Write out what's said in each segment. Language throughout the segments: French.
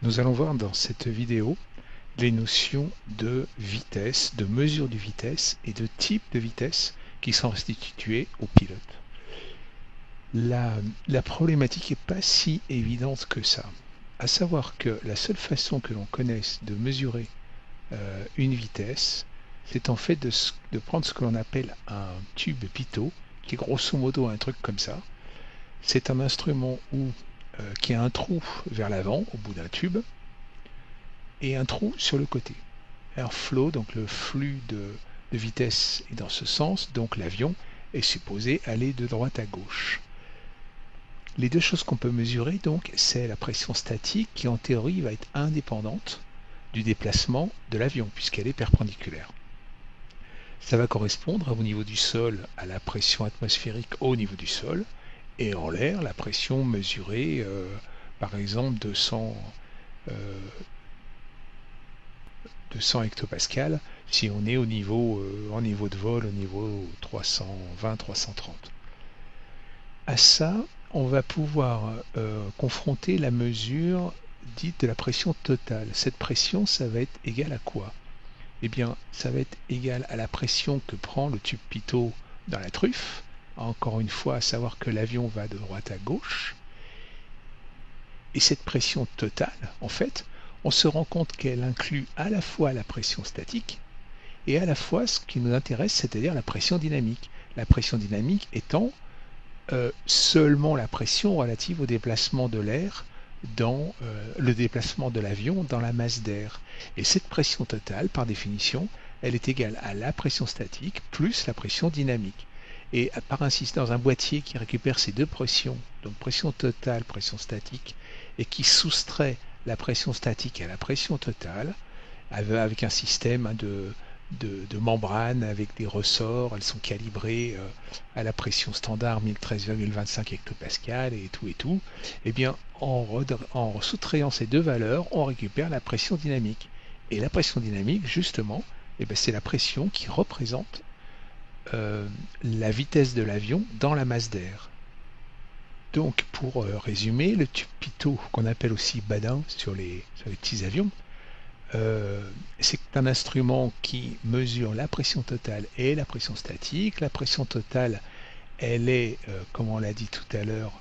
Nous allons voir dans cette vidéo les notions de vitesse, de mesure de vitesse et de type de vitesse qui sont restituées au pilote. La problématique n'est pas si évidente que ça. À savoir que la seule façon que l'on connaisse de mesurer une vitesse, c'est en fait de prendre ce que l'on appelle un tube pitot, qui est grosso modo un truc comme ça. C'est un instrument qui a un trou vers l'avant au bout d'un tube et un trou sur le côté. Airflow, donc le flux de vitesse est dans ce sens, donc l'avion est supposé aller de droite à gauche. Les deux choses qu'on peut mesurer, donc, c'est la pression statique qui en théorie va être indépendante du déplacement de l'avion puisqu'elle est perpendiculaire. Ça va correspondre au niveau du sol à la pression atmosphérique au niveau du sol et en l'air la pression mesurée par exemple 200 hectopascales si on est au niveau, en niveau de vol au niveau 320-330. À ça, on va pouvoir confronter la mesure dite de la pression totale. Cette pression, ça va être égal à quoi? Eh bien, ça va être égal à la pression que prend le tube pitot dans la truffe. Encore une fois, à savoir que l'avion va de droite à gauche. Et cette pression totale, en fait, on se rend compte qu'elle inclut à la fois la pression statique et à la fois ce qui nous intéresse, c'est-à-dire la pression dynamique. La pression dynamique étant seulement la pression relative au déplacement de l'air dans le déplacement de l'avion dans la masse d'air. Et cette pression totale, par définition, elle est égale à la pression statique plus la pression dynamique. Et par ainsi, dans un boîtier qui récupère ces deux pressions, donc pression totale, pression statique, et qui soustrait la pression statique à la pression totale, avec un système de membranes avec des ressorts, elles sont calibrées à la pression standard 1013,25 hectopascal et tout, et bien en soustrayant ces deux valeurs, on récupère la pression dynamique. Et la pression dynamique, justement, eh bien, c'est la pression qui représente la vitesse de l'avion dans la masse d'air. Donc, pour résumer, le tube pitot, qu'on appelle aussi badin sur les petits avions, c'est un instrument qui mesure la pression totale et la pression statique. La pression totale, elle est, comme on l'a dit tout à l'heure,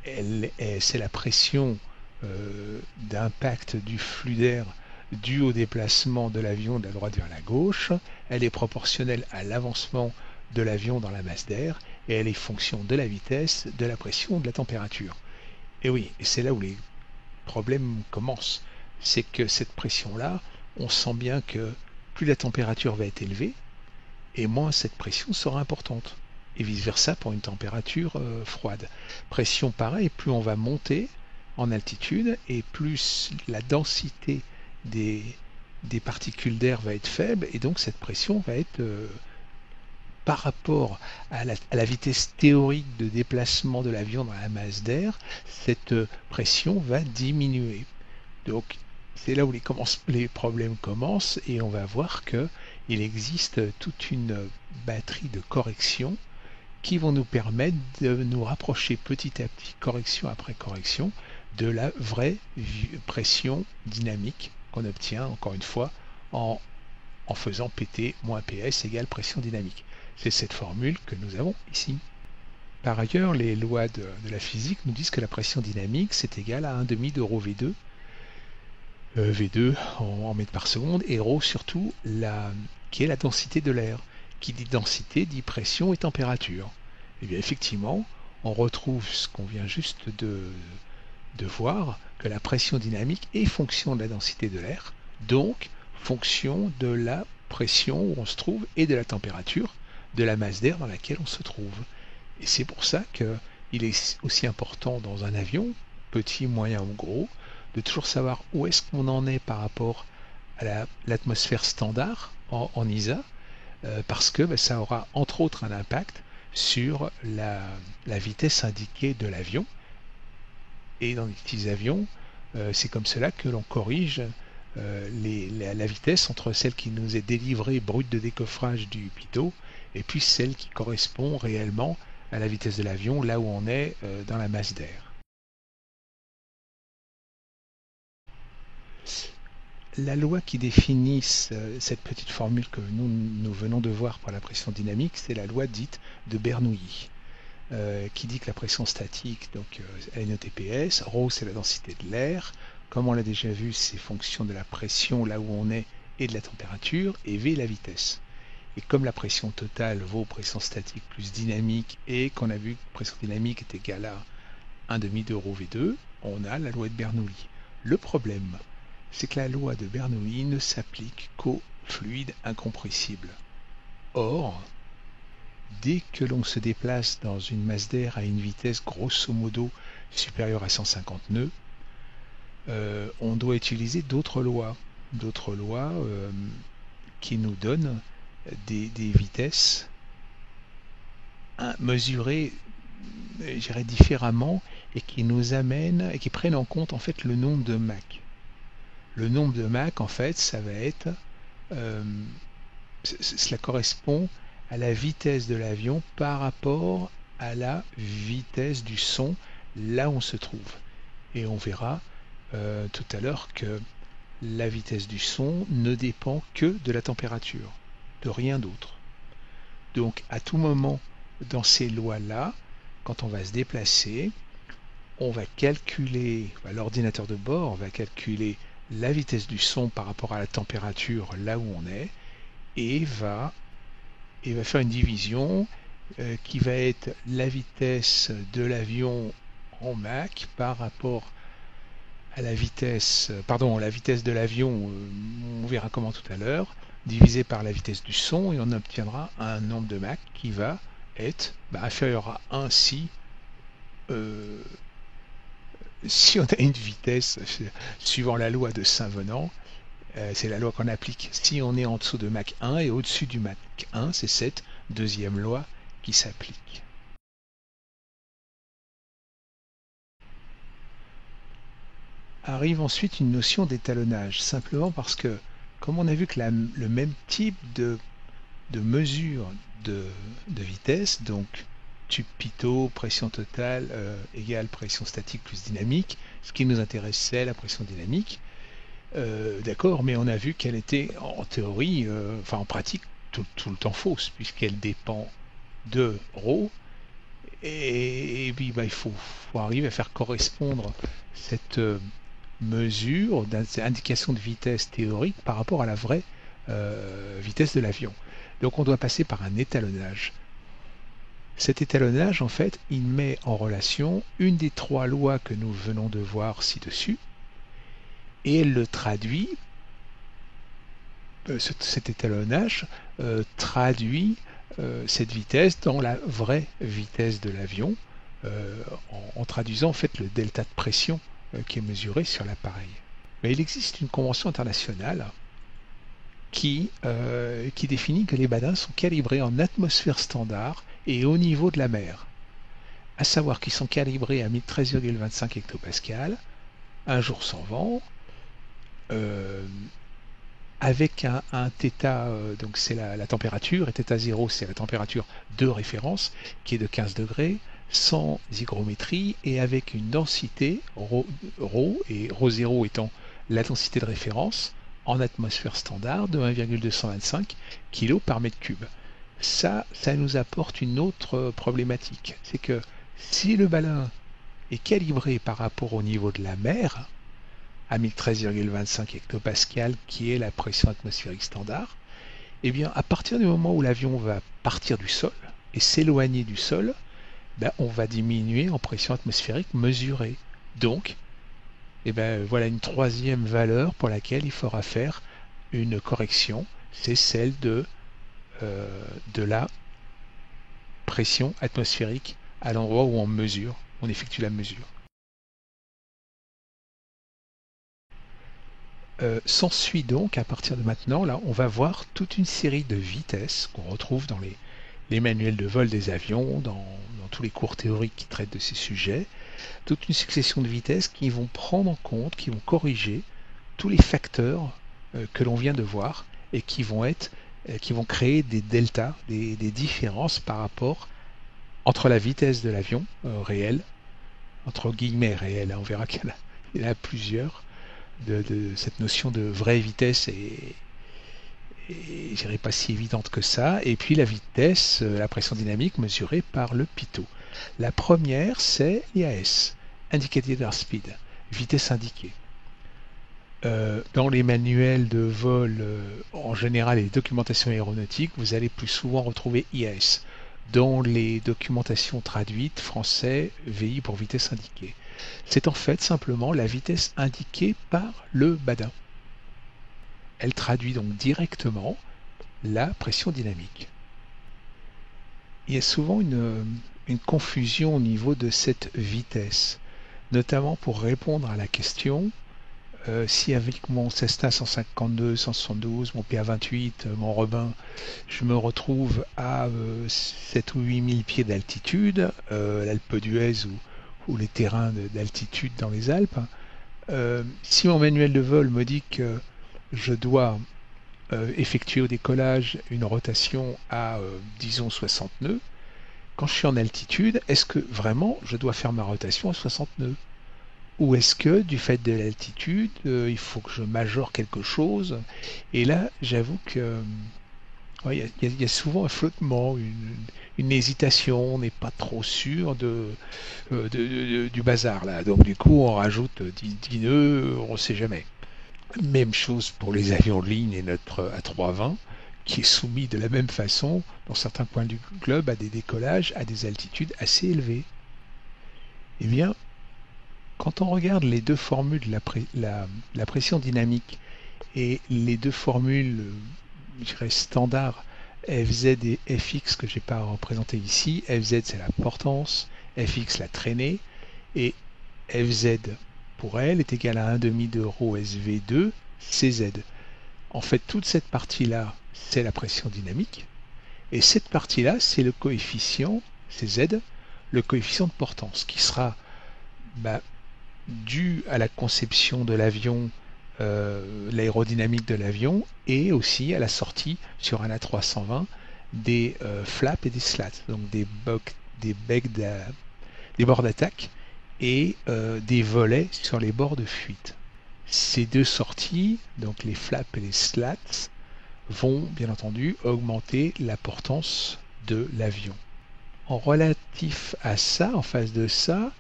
c'est la pression d'impact du flux d'air dû au déplacement de l'avion de la droite vers la gauche. Elle est proportionnelle à l'avancement de l'avion dans la masse d'air et elle est fonction de la vitesse, de la pression, de la température. Et oui, et c'est là où les problème commence, c'est que cette pression-là, on sent bien que plus la température va être élevée, et moins cette pression sera importante. Et vice-versa pour une température froide. Pression pareil, plus on va monter en altitude, et plus la densité des, des particules d'air va être faible, et donc cette pression va être par rapport à la vitesse théorique de déplacement de l'avion dans la masse d'air, cette pression va diminuer. Donc c'est là où les problèmes commencent et on va voir qu'il existe toute une batterie de corrections qui vont nous permettre de nous rapprocher petit à petit, correction après correction, de la vraie pression dynamique qu'on obtient, encore une fois, en faisant PT moins PS égale pression dynamique. C'est cette formule que nous avons ici. Par ailleurs, les lois de la physique nous disent que la pression dynamique, c'est égal à 1 demi de rho V2, V2 en mètres par seconde, et rho surtout, qui est la densité de l'air. Qui dit densité dit pression et température. Et bien effectivement, on retrouve ce qu'on vient juste de voir, que la pression dynamique est fonction de la densité de l'air, donc fonction de la pression où on se trouve et de la température de la masse d'air dans laquelle on se trouve. Et c'est pour ça qu'il est aussi important dans un avion, petit, moyen ou gros, de toujours savoir où est-ce qu'on en est par rapport à l'atmosphère standard en ISA, parce que ça aura entre autres un impact sur la vitesse indiquée de l'avion. Et dans les petits avions, c'est comme cela que l'on corrige la vitesse entre celle qui nous est délivrée brute de décoffrage du pitot et puis celle qui correspond réellement à la vitesse de l'avion là où on est dans la masse d'air. La loi qui définit cette petite formule que nous venons de voir pour la pression dynamique, c'est la loi dite de Bernoulli, qui dit que la pression statique, donc NETPS, ρ c'est la densité de l'air, comme on l'a déjà vu, c'est fonction de la pression là où on est et de la température, et V la vitesse. Et comme la pression totale vaut pression statique plus dynamique, et qu'on a vu que pression dynamique est égale à 1 demi de ρ V2, on a la loi de Bernoulli. Le problème, c'est que la loi de Bernoulli ne s'applique qu'aux fluides incompressibles. Or, dès que l'on se déplace dans une masse d'air à une vitesse grosso modo supérieure à 150 nœuds, on doit utiliser d'autres lois qui nous donnent des vitesses mesurées, je dirais, différemment, et qui nous amènent et qui prennent en compte en fait le nombre de Mach. Le nombre de Mach, en fait, ça va être, cela correspond à la vitesse de l'avion par rapport à la vitesse du son là où on se trouve. Et on verra tout à l'heure que la vitesse du son ne dépend que de la température, de rien d'autre. Donc à tout moment dans ces lois-là, quand on va se déplacer, on va calculer, l'ordinateur de bord va calculer la vitesse du son par rapport à la température là où on est, et va faire une division qui va être la vitesse de l'avion en Mach par rapport à la vitesse, la vitesse de l'avion, on verra comment tout à l'heure, divisé par la vitesse du son, et on obtiendra un nombre de Mach qui va être inférieur à 1 si on a une vitesse, suivant la loi de Saint-Venant, c'est la loi qu'on applique. Si on est en dessous de Mach 1 et au-dessus du Mach 1, c'est cette deuxième loi qui s'applique. Arrive ensuite une notion d'étalonnage, simplement parce que, comme on a vu que le même type de mesure de vitesse, donc tube pitot, pression totale égale pression statique plus dynamique, ce qui nous intéressait, la pression dynamique, d'accord, mais on a vu qu'elle était en théorie, en pratique, tout le temps fausse, puisqu'elle dépend de ρ, et puis il faut arriver à faire correspondre cette mesure d'indication de vitesse théorique par rapport à la vraie vitesse de l'avion. Donc on doit passer par un étalonnage. Cet étalonnage, en fait, il met en relation une des trois lois que nous venons de voir ci-dessus, et elle le traduit, cet étalonnage traduit cette vitesse dans la vraie vitesse de l'avion, en traduisant en fait le delta de pression qui est mesuré sur l'appareil. Mais il existe une convention internationale qui définit que les badins sont calibrés en atmosphère standard et au niveau de la mer, à savoir qu'ils sont calibrés à 1013,25 hectopascal, un jour sans vent, avec un θ, donc c'est la température, et θ0 c'est la température de référence, qui est de 15 degrés, sans hygrométrie, et avec une densité ρ, et ρ0 étant la densité de référence, en atmosphère standard de 1,225 kg par mètre cube. Ça nous apporte une autre problématique, c'est que si le ballon est calibré par rapport au niveau de la mer, à 1013,25 hectopascal, qui est la pression atmosphérique standard, eh bien, à partir du moment où l'avion va partir du sol et s'éloigner du sol, on va diminuer en pression atmosphérique mesurée. Donc, voilà une troisième valeur pour laquelle il faudra faire une correction, c'est celle de la pression atmosphérique à l'endroit où on effectue la mesure. S'ensuit donc, à partir de maintenant, là, on va voir toute une série de vitesses qu'on retrouve dans les manuels de vol des avions, dans tous les cours théoriques qui traitent de ces sujets, toute une succession de vitesses qui vont prendre en compte, qui vont corriger tous les facteurs que l'on vient de voir et qui vont créer des deltas, des différences par rapport entre la vitesse de l'avion réelle, entre guillemets réelle, on verra qu'il y en a plusieurs, de cette notion de vraie vitesse je dirais pas si évidente que ça. Et puis la vitesse, la pression dynamique mesurée par le pitot. La première, c'est l'IAS, Indicated Airspeed, vitesse indiquée. Dans les manuels de vol, en général, et les documentations aéronautiques, vous allez plus souvent retrouver IAS. Dans les documentations traduites, français, VI pour vitesse indiquée. C'est en fait simplement la vitesse indiquée par le badin. Elle traduit donc directement la pression dynamique. Il y a souvent une confusion au niveau de cette vitesse, notamment pour répondre à la question si avec mon Cessna 152, 172, mon PA28, mon Robin, je me retrouve à 7 ou 8 000 pieds d'altitude, l'Alpe d'Huez ou les terrains d'altitude dans les Alpes, si mon manuel de vol me dit que je dois effectuer au décollage une rotation à, disons, 60 nœuds, quand je suis en altitude, est-ce que vraiment je dois faire ma rotation à 60 nœuds? Ou est-ce que, du fait de l'altitude, il faut que je majore quelque chose? Et là, j'avoue que ouais, y a souvent un flottement, une hésitation, on n'est pas trop sûr du bazar là. Donc du coup, on rajoute 10 nœuds, on ne sait jamais. Même chose pour les avions de ligne et notre A320, qui est soumis de la même façon, dans certains points du globe, à des décollages à des altitudes assez élevées. Eh bien, quand on regarde les deux formules de la pression dynamique et les deux formules, je dirais, standards, Fz et Fx que je n'ai pas représenté ici, Fz c'est la portance, Fx la traînée, et Fz pour elle est égal à 1,5 de rho SV2 Cz. En fait, toute cette partie-là, c'est la pression dynamique, et cette partie-là, c'est le coefficient, c'est Z, le coefficient de portance, qui sera dû à la conception de l'avion, l'aérodynamique de l'avion, et aussi à la sortie sur un A320 des flaps et des slats, donc des bords d'attaque et des volets sur les bords de fuite. Ces deux sorties, donc les flaps et les slats, vont bien entendu augmenter la portance de l'avion. En relatif à ça, en face de ça,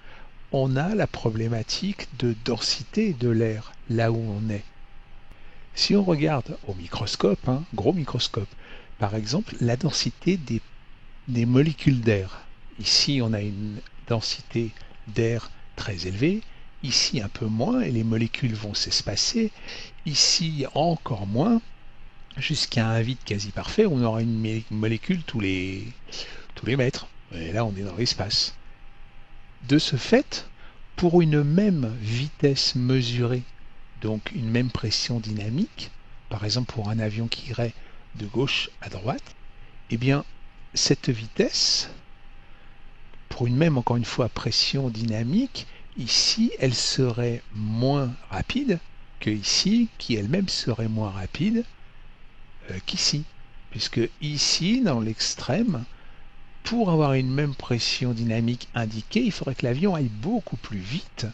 on a la problématique de densité de l'air là où on est. Si on regarde au microscope, gros microscope, par exemple, la densité des molécules d'air. Ici, on a une densité d'air très élevée, ici un peu moins, et les molécules vont s'espacer, ici encore moins, jusqu'à un vide quasi parfait, où on aura une molécule tous les mètres. Et là, on est dans l'espace. De ce fait, pour une même vitesse mesurée, donc une même pression dynamique, par exemple pour un avion qui irait de gauche à droite, eh bien cette vitesse, pour une même, encore une fois, pression dynamique, ici, elle serait moins rapide que ici, qui elle-même serait moins rapide qu'ici. Puisque ici, dans l'extrême, pour avoir une même pression dynamique indiquée, il faudrait que l'avion aille beaucoup plus vite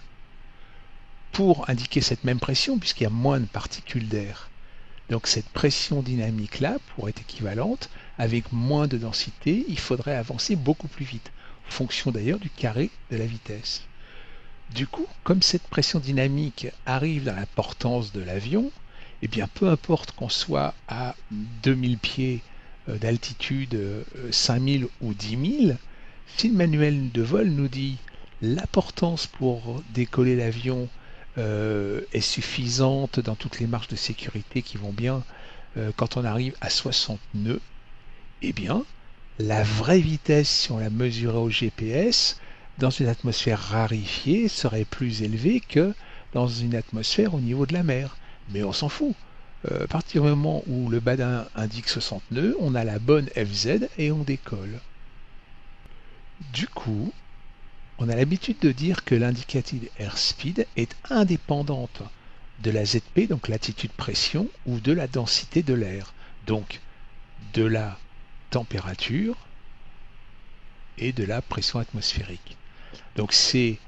pour indiquer cette même pression, puisqu'il y a moins de particules d'air. Donc cette pression dynamique-là, pour être équivalente, avec moins de densité, il faudrait avancer beaucoup plus vite, en fonction d'ailleurs du carré de la vitesse. Du coup, comme cette pression dynamique arrive dans la portance de l'avion, eh bien peu importe qu'on soit à 2000 pieds d'altitude, 5000 ou 10 000, si le manuel de vol nous dit la portance pour décoller l'avion est suffisante dans toutes les marges de sécurité qui vont bien quand on arrive à 60 nœuds, eh bien la vraie vitesse, si on la mesurait au GPS, dans une atmosphère rarifiée, serait plus élevée que dans une atmosphère au niveau de la mer. Mais on s'en fout. À partir du moment où le badin indique 60 nœuds, on a la bonne FZ et on décolle. Du coup, on a l'habitude de dire que l'indicated airspeed est indépendante de la ZP, donc l'attitude-pression, ou de la densité de l'air, donc de la température et de la pression atmosphérique. Donc c'est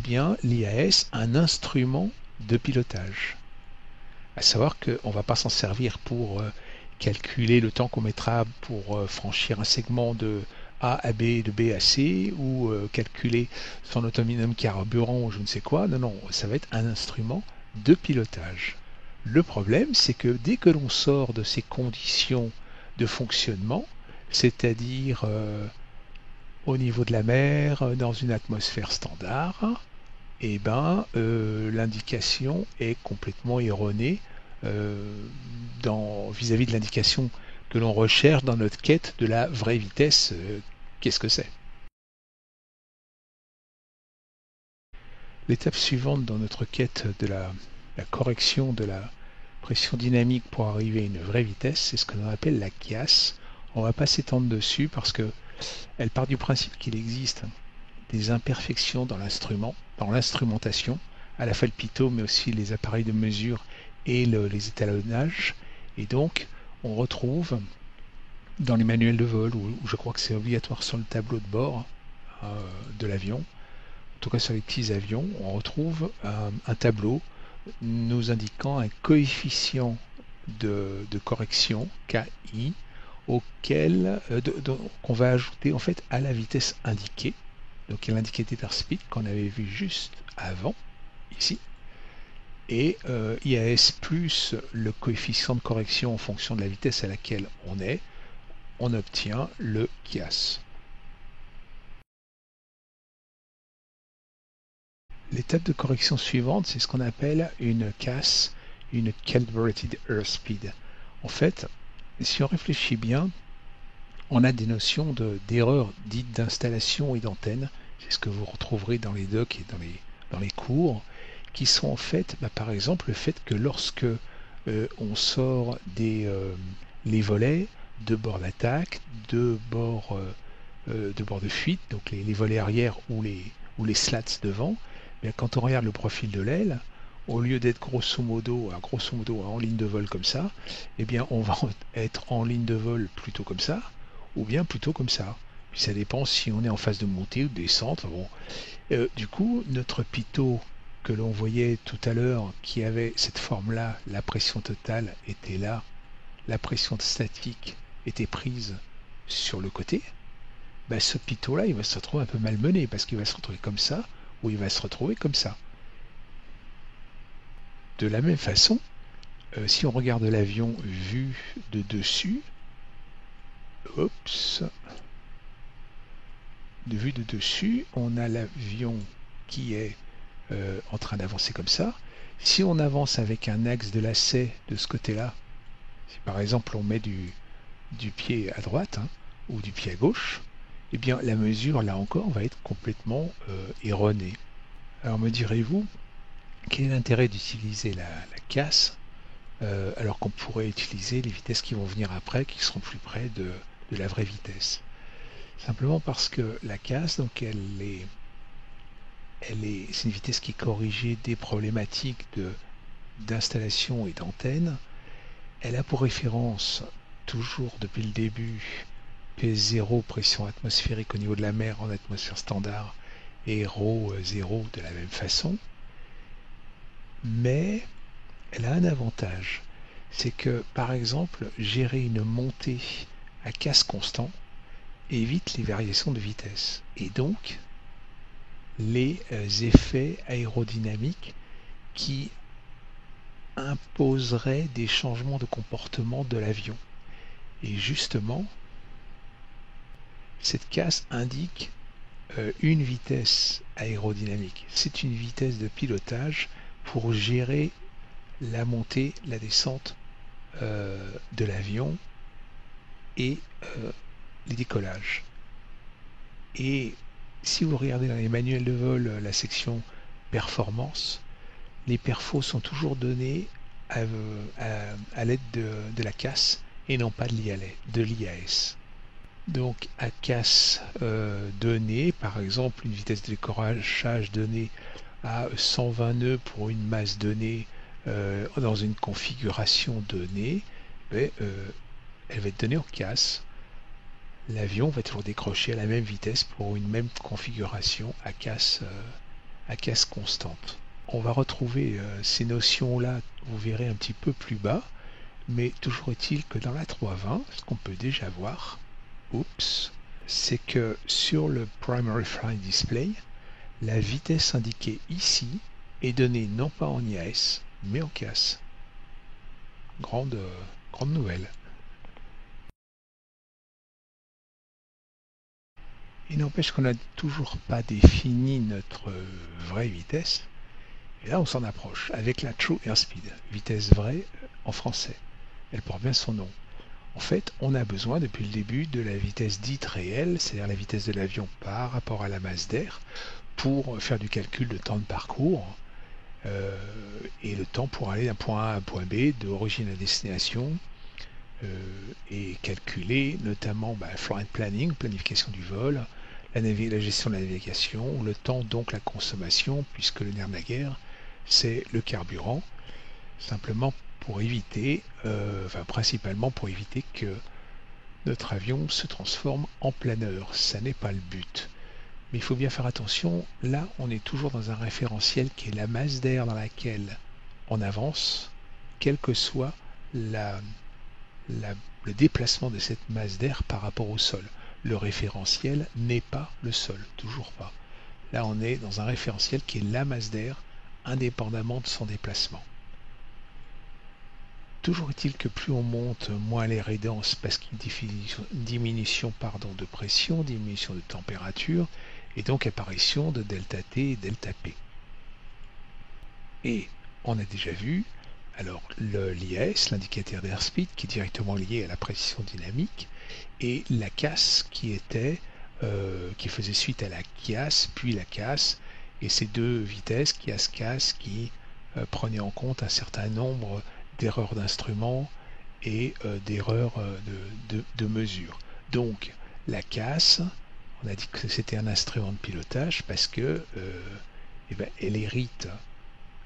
bien l'IAS, un instrument de pilotage. À savoir qu'on ne va pas s'en servir pour calculer le temps qu'on mettra pour franchir un segment de A à B, de B à C, ou calculer son autonomie carburant ou je ne sais quoi. Non, non, ça va être un instrument de pilotage. Le problème, c'est que dès que l'on sort de ces conditions de fonctionnement, c'est-à-dire au niveau de la mer, dans une atmosphère standard, eh ben, l'indication est complètement erronée vis-à-vis de l'indication que l'on recherche dans notre quête de la vraie vitesse. Qu'est-ce que c'est? L'étape suivante dans notre quête de la correction de la pression dynamique pour arriver à une vraie vitesse, c'est ce que l'on appelle la QIAS. On ne va pas s'étendre dessus parce que elle part du principe qu'il existe des imperfections dans l'instrument, dans l'instrumentation, à la fois le pitot, mais aussi les appareils de mesure et les étalonnages. Et donc, on retrouve dans les manuels de vol, où je crois que c'est obligatoire sur le tableau de bord de l'avion, en tout cas sur les petits avions, on retrouve un tableau nous indiquant un coefficient de correction, KI, qu'on va ajouter en fait à la vitesse indiquée, donc l'indicator speed qu'on avait vu juste avant, ici, et IAS plus le coefficient de correction en fonction de la vitesse à laquelle on est, on obtient le QIAS. L'étape de correction suivante, c'est ce qu'on appelle une CAS, une Calibrated Airspeed. En fait, si on réfléchit bien, on a des notions d'erreurs dites d'installation et d'antenne. C'est ce que vous retrouverez dans les docs et dans les cours, qui sont en fait, par exemple, le fait que lorsque on sort les volets de bord d'attaque, de bord de fuite, donc les volets arrière ou les slats devant, bien, quand on regarde le profil de l'aile, au lieu d'être grosso modo en ligne de vol comme ça, eh bien on va être en ligne de vol plutôt comme ça, ou bien plutôt comme ça. Puis ça dépend si on est en phase de montée ou de descente. Bon. Du coup, notre pitot que l'on voyait tout à l'heure, qui avait cette forme-là, la pression totale était là, la pression statique était prise sur le côté, ben, ce pitot-là, il va se retrouver un peu malmené parce qu'il va se retrouver comme ça ou il va se retrouver comme ça. De la même façon, si on regarde l'avion vu de dessus, oups, de vue de dessus, on a l'avion qui est en train d'avancer comme ça. Si on avance avec un axe de lacet de ce côté-là, si par exemple on met du pied à droite hein, ou du pied à gauche, eh bien la mesure là encore va être complètement erronée. Alors me direz-vous, quel est l'intérêt d'utiliser la casse alors qu'on pourrait utiliser les vitesses qui vont venir après, qui seront plus près de la vraie vitesse? Simplement parce que la casse, donc c'est une vitesse qui est corrigée des problématiques d'installation et d'antenne. Elle a pour référence, toujours depuis le début, PS0, pression atmosphérique au niveau de la mer en atmosphère standard, et ρ 0 de la même façon. Mais elle a un avantage, c'est que par exemple, gérer une montée à casse constant évite les variations de vitesse et donc les effets aérodynamiques qui imposeraient des changements de comportement de l'avion. Et justement, cette casse indique une vitesse aérodynamique. C'est une vitesse de pilotage pour gérer la montée, la descente de l'avion et les décollages. Et si vous regardez dans les manuels de vol la section performance, les perfos sont toujours donnés à l'aide de la casse et non pas de l'IAS. Donc à casse donnée, par exemple une vitesse de décollage donnée à 120 nœuds pour une masse donnée dans une configuration donnée, elle va être donnée en casse. L'avion va toujours décrocher à la même vitesse pour une même configuration à casse constante. On va retrouver ces notions-là vous verrez un petit peu plus bas, mais toujours est-il que dans la 320, ce qu'on peut déjà voir, oups, c'est que sur le Primary Flight Display, la vitesse indiquée ici est donnée non pas en IAS, mais en CAS. Grande nouvelle. Il n'empêche qu'on n'a toujours pas défini notre vraie vitesse. Et là, on s'en approche avec la True Airspeed, vitesse vraie en français. Elle porte bien son nom. En fait, on a besoin depuis le début de la vitesse dite réelle, c'est-à-dire la vitesse de l'avion par rapport à la masse d'air, pour faire du calcul de temps de parcours et le temps pour aller d'un point A à un point B, d'origine à destination, et calculer notamment flight planning, planification du vol, la gestion de la navigation, le temps, donc la consommation, puisque le nerf de la guerre, c'est le carburant, simplement pour éviter, principalement pour éviter que notre avion se transforme en planeur. Ça n'est pas le but. Mais il faut bien faire attention, là on est toujours dans un référentiel qui est la masse d'air dans laquelle on avance, quelle que soit le déplacement de cette masse d'air par rapport au sol. Le référentiel n'est pas le sol, toujours pas. Là, on est dans un référentiel qui est la masse d'air, indépendamment de son déplacement. Toujours est-il que plus on monte, moins l'air est dense parce qu'il y a une diminution de pression, diminution de température, et donc apparition de delta T et delta P. Et on a déjà vu, alors l'IAS, l'indicateur d'airspeed, qui est directement lié à la pression dynamique, et la CAS qui faisait suite à la KIAS, puis la CAS, et ces deux vitesses, KIAS-CAS, qui prenaient en compte un certain nombre d'erreurs d'instruments et d'erreurs de mesure. Donc la CAS, on a dit que c'était un instrument de pilotage parce que elle hérite,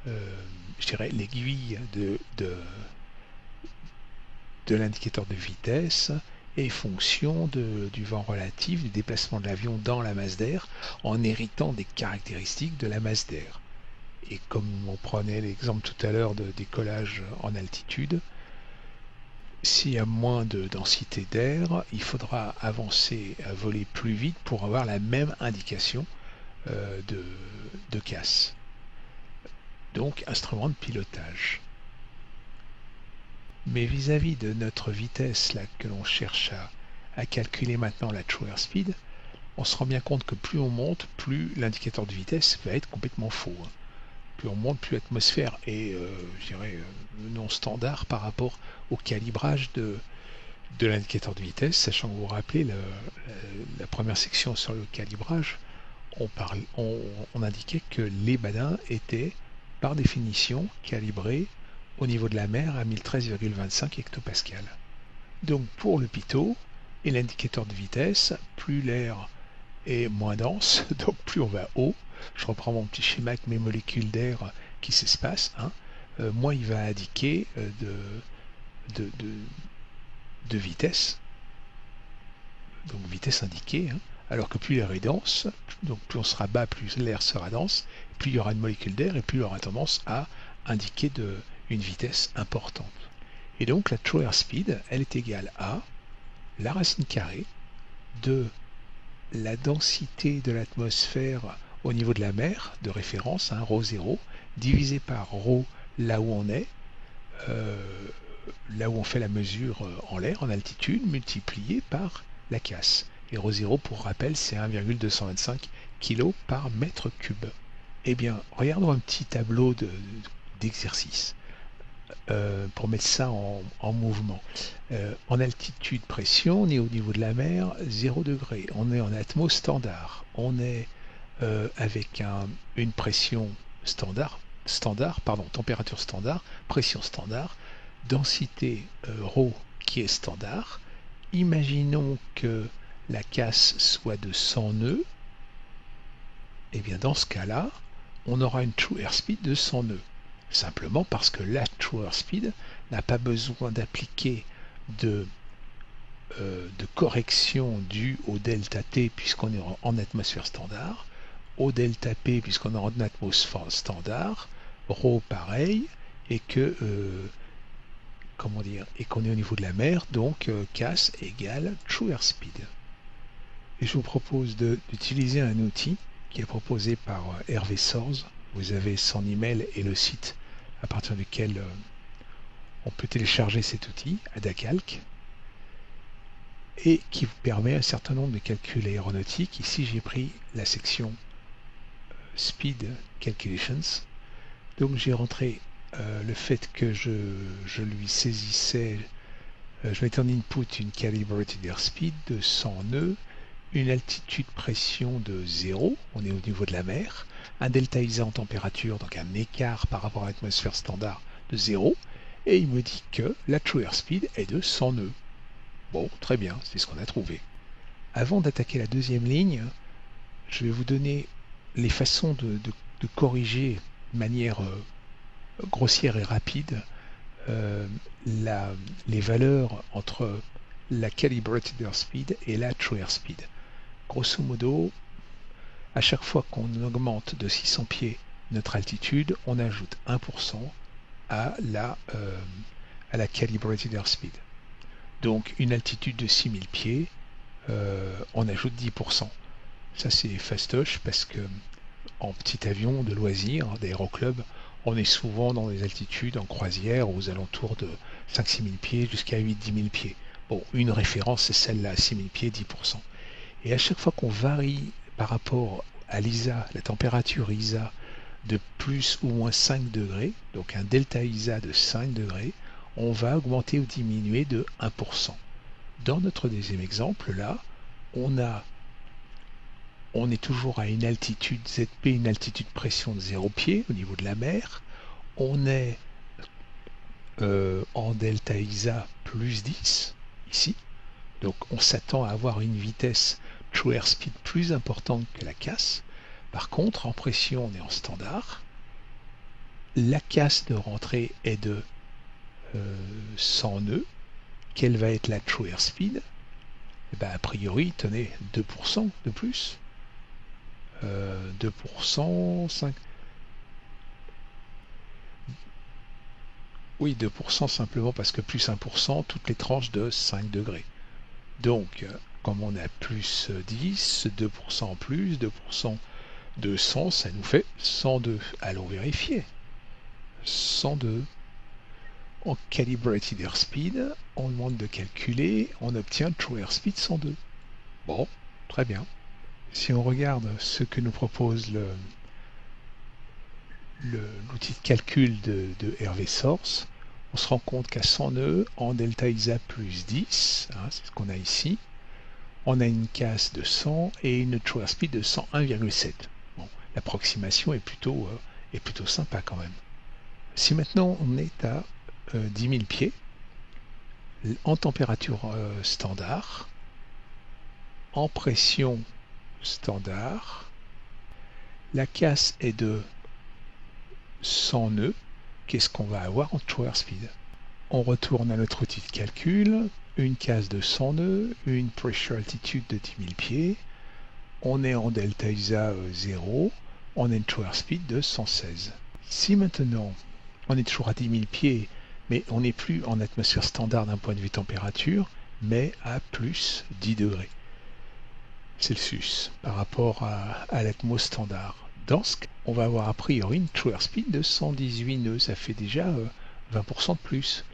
je dirais, l'aiguille de l'indicateur de vitesse et fonction du vent relatif, du déplacement de l'avion dans la masse d'air, en héritant des caractéristiques de la masse d'air. Et comme on prenait l'exemple tout à l'heure de décollage en altitude, s'il y a moins de densité d'air, il faudra avancer, à voler plus vite pour avoir la même indication de casse. Donc, instrument de pilotage. Mais vis-à-vis de notre vitesse là, que l'on cherche à calculer maintenant, la true airspeed, on se rend bien compte que plus on monte, plus l'indicateur de vitesse va être complètement faux. Plus on monte, plus l'atmosphère est, je dirais, non standard par rapport au calibrage de l'indicateur de vitesse, sachant que vous vous rappelez la première section sur le calibrage, on indiquait que les badins étaient par définition calibrés au niveau de la mer à 1013,25 hectopascal. Donc pour le pitot et l'indicateur de vitesse, plus l'air est moins dense, donc plus on va haut. Je reprends mon petit schéma avec mes molécules d'air qui s'espacent, moins il va indiquer de vitesse, donc vitesse indiquée, alors que plus l'air est dense, donc plus on sera bas, plus l'air sera dense, plus il y aura une molécule d'air et plus il aura tendance à indiquer une vitesse importante. Et donc la true airspeed, elle est égale à la racine carrée de la densité de l'atmosphère au niveau de la mer, de référence, ρ0, divisé par ρ là où on est, là où on fait la mesure en l'air, en altitude, multiplié par la casse. Et ρ0, pour rappel, c'est 1,225 kg par mètre cube. Eh bien, regardons un petit tableau d'exercice pour mettre ça en mouvement. En altitude, pression, on est au niveau de la mer, 0 degré. On est en atmos standard. On est avec une pression température standard, pression standard, densité ρ qui est standard. Imaginons que la casse soit de 100 nœuds. Et bien dans ce cas-là, on aura une true airspeed de 100 nœuds. Simplement parce que la true airspeed n'a pas besoin d'appliquer de correction due au delta T puisqu'on est en atmosphère standard, au delta P puisqu'on est en atmosphère standard, ρ pareil, et que comment dire, et qu'on est au niveau de la mer, donc CAS égale true airspeed. Et je vous propose d'utiliser un outil qui est proposé par Hervé Sorz. Vous avez son email et le site à partir duquel on peut télécharger cet outil, Adacalc, et qui vous permet un certain nombre de calculs aéronautiques. Ici, j'ai pris la section Speed Calculations. Donc, j'ai rentré le fait que je lui saisissais, je mettais en input une calibrated airspeed de 100 nœuds, une altitude pression de 0, on est au niveau de la mer, un delta ISA en température, donc un écart par rapport à l'atmosphère standard de 0, et il me dit que la true airspeed est de 100 nœuds. Bon, très bien, c'est ce qu'on a trouvé. Avant d'attaquer la deuxième ligne, je vais vous donner les façons de corriger de manière grossière et rapide les valeurs entre la calibrated airspeed et la true airspeed. Grosso modo, à chaque fois qu'on augmente de 600 pieds notre altitude, on ajoute 1% à la calibrated airspeed. Donc une altitude de 6000 pieds, on ajoute 10%. Ça c'est fastoche parce que en petit avion de loisirs, d'aéroclub, on est souvent dans des altitudes en croisière aux alentours de 5-6 000 pieds jusqu'à 8-10 000 pieds. Bon, une référence c'est celle-là, 6 000 pieds, 10%. Et à chaque fois qu'on varie par rapport à l'ISA, la température ISA de plus ou moins 5 degrés, donc un delta ISA de 5 degrés, on va augmenter ou diminuer de 1%. Dans notre deuxième exemple, là, on est toujours à une altitude ZP, une altitude pression de 0 pied au niveau de la mer. On est en delta ISA plus 10, ici. Donc on s'attend à avoir une vitesse true airspeed plus importante que la CAS. Par contre, en pression, on est en standard. La CAS de rentrée est de 100 nœuds. Quelle va être la true airspeed? Eh ben, a priori, tenez, 2% de plus. 2%, 5... Oui, 2% simplement parce que plus 1%, toutes les tranches de 5 degrés. Donc, comme on a plus 10, 2% en plus, 2% de 100, ça nous fait 102. Allons vérifier. 102. En calibrated airspeed, on demande de calculer, on obtient true airspeed 102. Bon, très bien. Si on regarde ce que nous propose l'outil de calcul de Hervé Source, on se rend compte qu'à 100 nœuds, en delta ISA plus 10, hein, c'est ce qu'on a ici, on a une CAS de 100 et une true airspeed de 101,7. Bon, l'approximation est plutôt sympa quand même. Si maintenant on est à 10 000 pieds, en température standard, en pression standard, la CAS est de 100 nœuds, qu'est-ce qu'on va avoir en true airspeed? On retourne à notre outil de calcul, une CAS de 100 nœuds, une pressure altitude de 10 000 pieds, on est en delta ISA 0, on a une true airspeed de 116. Si maintenant on est toujours à 10 000 pieds, mais on n'est plus en atmosphère standard d'un point de vue température, mais à plus 10 degrés Celsius par rapport à l'atmos standard. Dans ce cas, on va avoir a priori une true airspeed de 118 nœuds, ça fait déjà 20% de plus.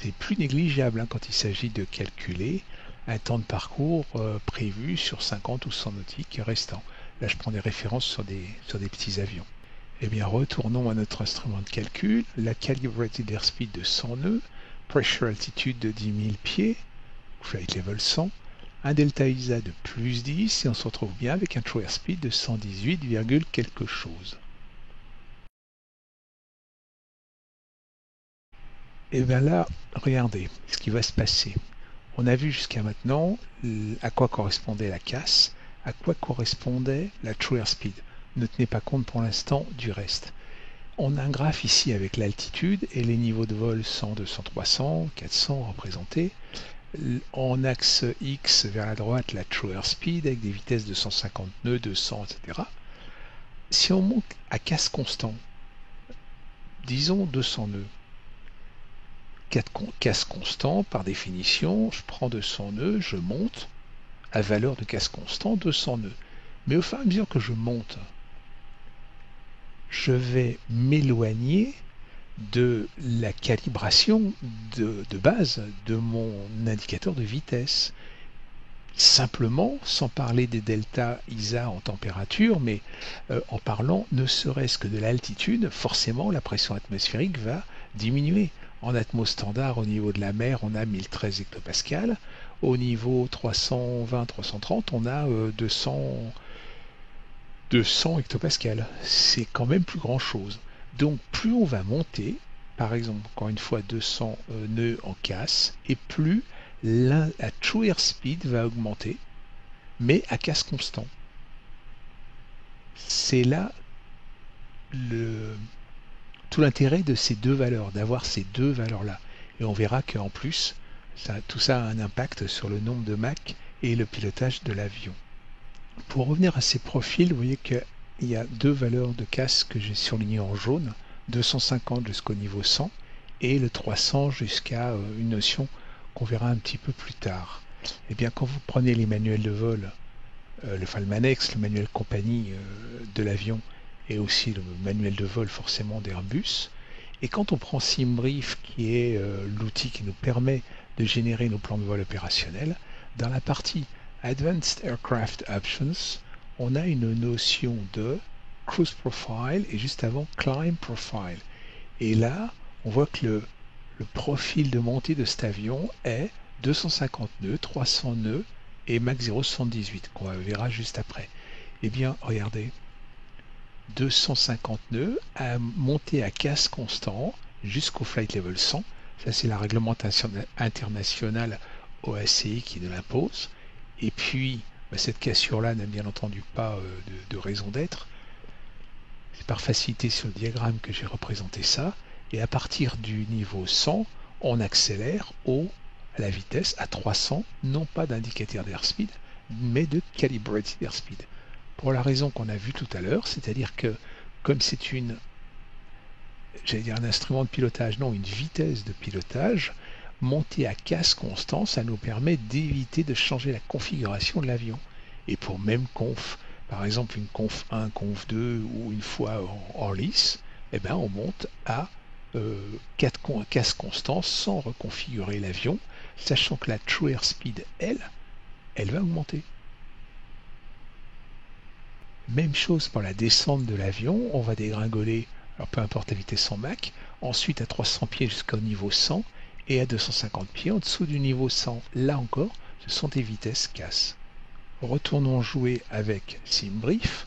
C'est plus négligeable hein, quand il s'agit de calculer un temps de parcours prévu sur 50 ou 100 nautiques restants. Là, je prends des références sur des petits avions. Eh bien, retournons à notre instrument de calcul, la calibrated airspeed de 100 nœuds, pressure altitude de 10 000 pieds, flight level 100, un delta ISA de plus 10 et on se retrouve bien avec un true airspeed de 118, quelque chose. Et bien là, regardez ce qui va se passer. On a vu jusqu'à maintenant à quoi correspondait la CAS, à quoi correspondait la true airspeed. Ne tenez pas compte pour l'instant du reste. On a un graphe ici avec l'altitude et les niveaux de vol 100, 200, 300, 400 représentés. En axe X vers la droite, la true airspeed avec des vitesses de 150 nœuds, 200, etc. Si on monte à CAS constant, disons 200 nœuds. Casse constant, par définition, je prends 200 nœuds, je monte à valeur de casse constant 200 nœuds. Mais au fur et à mesure que je monte, je vais m'éloigner de la calibration de base de mon indicateur de vitesse. Simplement, sans parler des delta ISA en température, mais en parlant ne serait-ce que de l'altitude, forcément la pression atmosphérique va diminuer. En atmos standard, au niveau de la mer, on a 1013 hectopascales. Au niveau 320-330, on a 200 hectopascales. C'est quand même plus grand chose. Donc plus on va monter, par exemple, encore une fois 200 nœuds en casse, et plus la true airspeed va augmenter, mais à casse constant. C'est là tout l'intérêt de ces deux valeurs, d'avoir ces deux valeurs-là. Et on verra qu'en plus, tout ça a un impact sur le nombre de Mach et le pilotage de l'avion. Pour revenir à ces profils, vous voyez qu'il y a deux valeurs de casse que j'ai surlignées en jaune, 250 jusqu'au niveau 100 et le 300 jusqu'à une notion qu'on verra un petit peu plus tard. Et bien quand vous prenez les manuels de vol, le Manex, le manuel compagnie de l'avion et aussi le manuel de vol forcément d'Airbus, et quand on prend SimBrief qui est l'outil qui nous permet de générer nos plans de vol opérationnels, dans la partie Advanced Aircraft Options, on a une notion de Cruise Profile et juste avant Climb Profile. Et là, on voit que le profil de montée de cet avion est 250 nœuds, 300 nœuds et Mach 0,78 qu'on verra juste après. Eh bien, regardez, 250 nœuds à monter à casse constant jusqu'au flight level 100. Ça, c'est la réglementation internationale OACI qui nous l'impose. Et puis, cette cassure-là n'a bien entendu pas de raison d'être. C'est par facilité sur le diagramme que j'ai représenté ça. Et à partir du niveau 100, on accélère à la vitesse à 300, non pas d'indicateur d'airspeed, mais de calibrated airspeed. Pour la raison qu'on a vue tout à l'heure, c'est-à-dire que comme c'est un instrument de pilotage, non, une vitesse de pilotage, monter à casse constant, ça nous permet d'éviter de changer la configuration de l'avion. Et pour même conf, par exemple une conf 1, conf 2 ou une fois en lice, eh ben on monte à casse constant sans reconfigurer l'avion, sachant que la true airspeed, elle va augmenter. Même chose pour la descente de l'avion, on va dégringoler, alors peu importe la vitesse en Mach, ensuite à 300 pieds jusqu'au niveau 100 et à 250 pieds en dessous du niveau 100. Là encore, ce sont des vitesses casse. Retournons jouer avec SimBrief.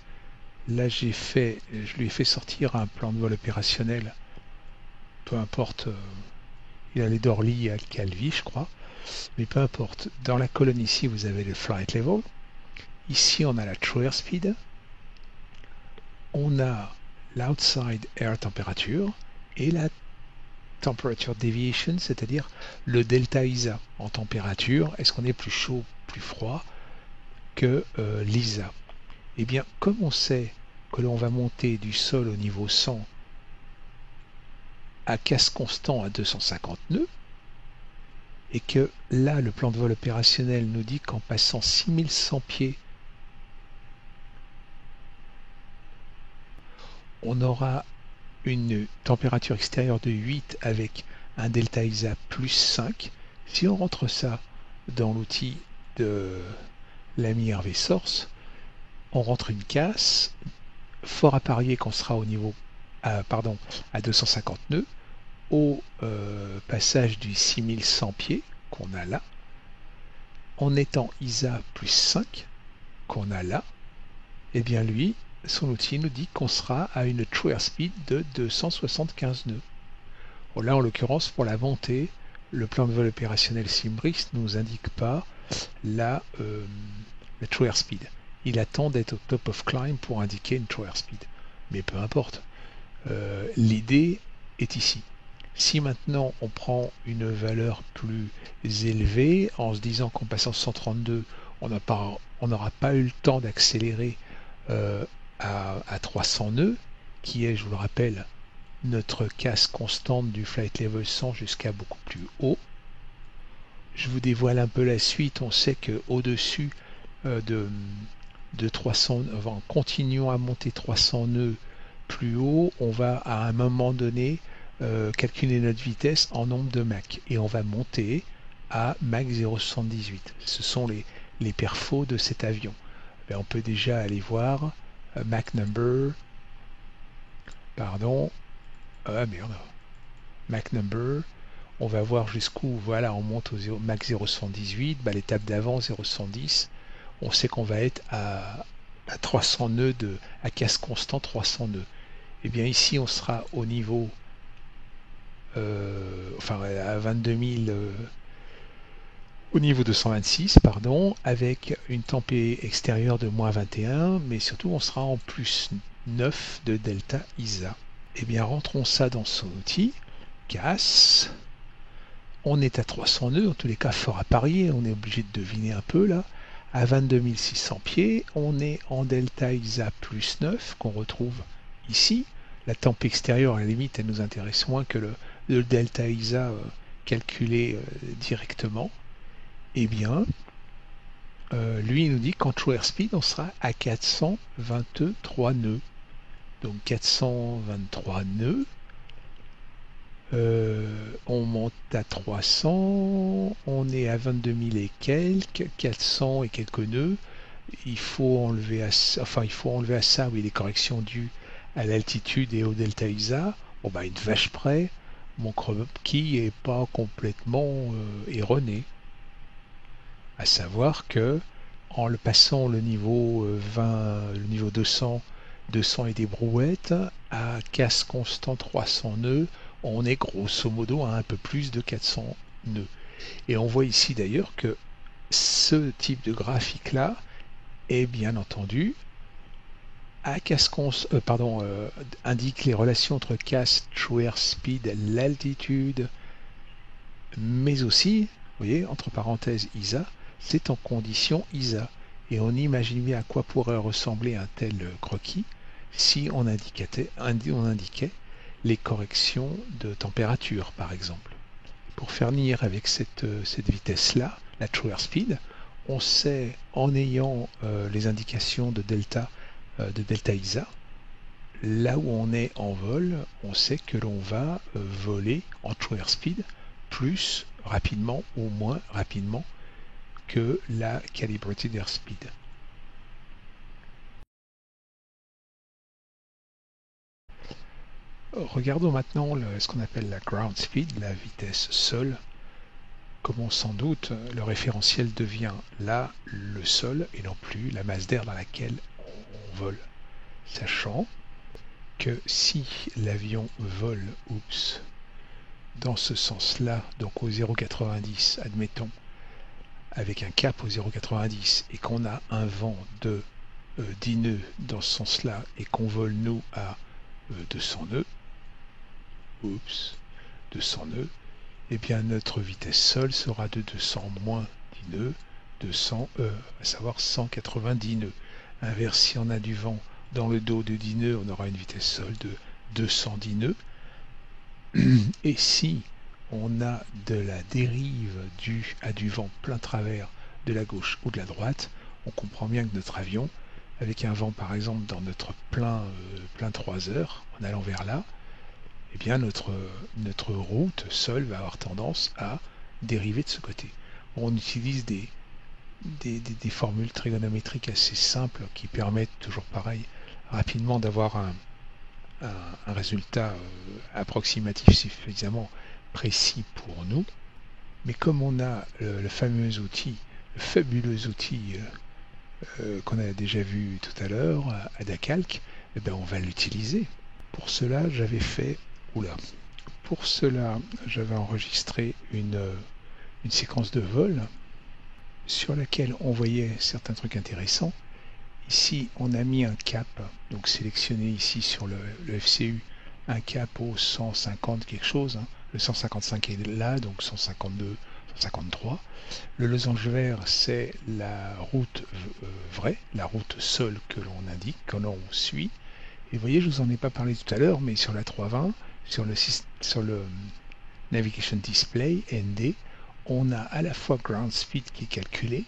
Là, je lui ai fait sortir un plan de vol opérationnel. Peu importe, il allait d'Orly à Calvi, je crois. Mais peu importe. Dans la colonne ici, vous avez le flight level. Ici, on a la true airspeed. On a l'outside air temperature et la temperature deviation, c'est-à-dire le delta ISA en température. Est-ce qu'on est plus chaud, plus froid que l'ISA? Eh bien, comme on sait que l'on va monter du sol au niveau 100 à casse constant à 250 nœuds, et que là, le plan de vol opérationnel nous dit qu'en passant 6100 pieds, on aura une température extérieure de 8 avec un delta ISA plus 5. Si on rentre ça dans l'outil de l'ami Hervé Source, on rentre une casse, fort à parier qu'on sera au niveau à 250 nœuds, au passage du 6100 pieds qu'on a là, en étant ISA plus 5 qu'on a là, et bien lui, son outil nous dit qu'on sera à une true airspeed de 275 nœuds. Bon, là, en l'occurrence, pour la montée, le plan de vol opérationnel SimBrief ne nous indique pas la true airspeed. Il attend d'être au top of climb pour indiquer une true airspeed. Mais peu importe. L'idée est ici. Si maintenant on prend une valeur plus élevée, en se disant qu'en passant 132, on n'aura pas eu le temps d'accélérer à 300 nœuds, qui est, je vous le rappelle, notre casse constante du flight level 100 jusqu'à beaucoup plus haut. Je vous dévoile un peu la suite. On sait qu'au-dessus de 300, en continuant à monter 300 nœuds plus haut, on va à un moment donné calculer notre vitesse en nombre de Mach. Et on va monter à Mach 0,78. Ce sont les perfos de cet avion. Ben, on peut déjà aller voir Mach number, pardon, ah merde, Mach number, on va voir jusqu'où, voilà, on monte au Mach 0,118, bah, l'étape d'avant 0,110, on sait qu'on va être à 300 nœuds, à casse constant 300 nœuds. Et bien ici on sera au niveau, enfin à 22 000, au niveau de 126, pardon, avec une température extérieure de moins 21, mais surtout on sera en plus 9 de delta ISA. Et bien rentrons ça dans son outil, casse. On est à 300 nœuds, en tous les cas fort à parier, on est obligé de deviner un peu là. À 22 600 pieds, on est en delta ISA plus 9 qu'on retrouve ici. La temp extérieure, à la limite, elle nous intéresse moins que le delta ISA calculé directement. Eh bien, lui il nous dit qu'en true airspeed, on sera à 423 nœuds. Donc 423 nœuds. On monte à 300, on est à 22 000 et quelques, 400 et quelques nœuds. Il faut enlever à ça, oui, les corrections dues à l'altitude et au delta ISA. Bon bah une vache près, mon qui est pas complètement erroné. À savoir que en le passant le niveau 20, le niveau 200 et des brouettes, à casse constant 300 nœuds, on est grosso modo à un peu plus de 400 nœuds. Et on voit ici d'ailleurs que ce type de graphique-là est bien entendu à indique les relations entre casse, true airspeed, l'altitude, mais aussi, vous voyez, entre parenthèses ISA, c'est en condition ISA. Et on imagine bien à quoi pourrait ressembler un tel croquis si on indiquait les corrections de température, par exemple. Pour faire venir avec cette vitesse-là, la true airspeed, on sait, en ayant les indications de delta ISA, là où on est en vol, on sait que l'on va voler en true airspeed plus rapidement ou moins rapidement que la calibrated airspeed. Regardons maintenant ce qu'on appelle la ground speed, la vitesse sol. Comme on s'en doute, le référentiel devient là le sol et non plus la masse d'air dans laquelle on vole. Sachant que si l'avion vole, dans ce sens-là, donc au 0,90, admettons, avec un cap au 0,90 et qu'on a un vent de 10 nœuds dans ce sens-là et qu'on vole nous à 200 nœuds, 200 nœuds, et bien notre vitesse sol sera de 200 moins 10 nœuds, à savoir 190 nœuds. Inverse, si on a du vent dans le dos de 10 nœuds, on aura une vitesse sol de 210 nœuds. Et si on a de la dérive due à du vent plein travers de la gauche ou de la droite, on comprend bien que notre avion, avec un vent par exemple dans notre plein 3 heures, en allant vers là, eh bien notre route sol va avoir tendance à dériver de ce côté. On utilise des formules trigonométriques assez simples qui permettent toujours pareil rapidement d'avoir un résultat approximatif suffisamment précis pour nous. Mais comme on a le fameux outil, le fabuleux outil qu'on a déjà vu tout à l'heure, Adacalc, eh ben on va l'utiliser. Pour cela, j'avais enregistré une séquence de vol sur laquelle on voyait certains trucs intéressants. Ici, on a mis un cap, donc sélectionné ici sur le FCU, un cap au 150 quelque chose, hein. Le 155 est là, donc 152, 153. Le losange vert, c'est la route vraie, la route sol que l'on indique, que l'on suit. Et vous voyez, je vous en ai pas parlé tout à l'heure, mais sur la 320, sur le Navigation Display, ND, on a à la fois Ground Speed qui est calculé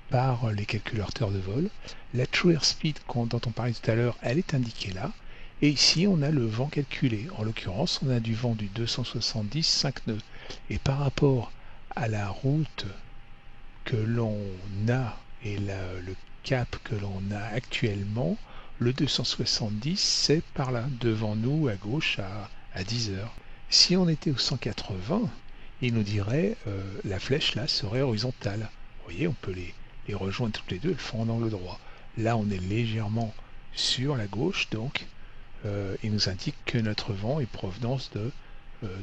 par les calculateurs de vol, la True Airspeed dont on parlait tout à l'heure, elle est indiquée là, et ici on a le vent calculé. En l'occurrence, on a du vent du 270 5 nœuds. Et par rapport à la route que l'on a et le cap que l'on a actuellement, le 270 c'est par là, devant nous à gauche à 10 heures. Si on était au 180, il nous dirait la flèche là serait horizontale. Vous voyez, on peut les rejoindre toutes les deux, elles font en angle droit. Là, on est légèrement sur la gauche, donc il nous indique que notre vent est provenance de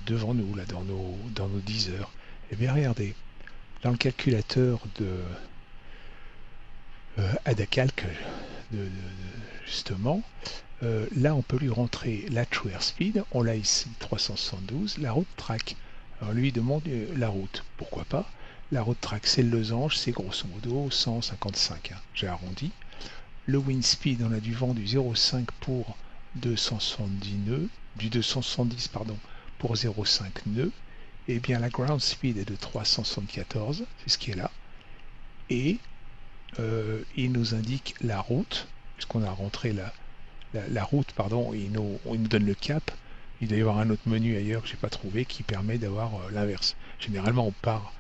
devant nous, là, dans nos 10 heures. Et bien, regardez, dans le calculateur de Adacalc, justement, là, on peut lui rentrer la True Airspeed, on l'a ici 372, la route track. Alors lui, il demande la route. Pourquoi pas? La route track, c'est le losange, c'est grosso modo 155, hein, j'ai arrondi. Le wind speed, on a du vent du 0,5 pour 270 nœuds, du 270 pardon, pour 0,5 nœuds. Et bien la ground speed est de 374, c'est ce qui est là. Et il nous indique la route, puisqu'on a rentré la route, pardon, il nous donne le cap. Il doit y avoir un autre menu ailleurs que je n'ai pas trouvé qui permet d'avoir l'inverse. Généralement, on part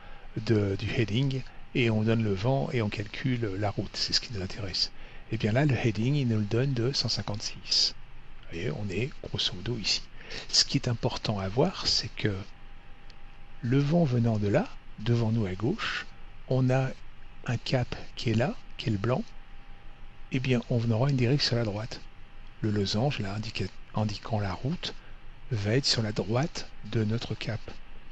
du heading et on donne le vent et on calcule la route. C'est ce qui nous intéresse. Et bien là, le heading, il nous le donne de 156. Vous voyez, on est grosso modo ici. Ce qui est important à voir, c'est que le vent venant de là, devant nous à gauche, on a un cap qui est là, qui est le blanc. Et bien, on aura une dérive sur la droite. Le losange, là, indiquant la route, va être sur la droite de notre cap.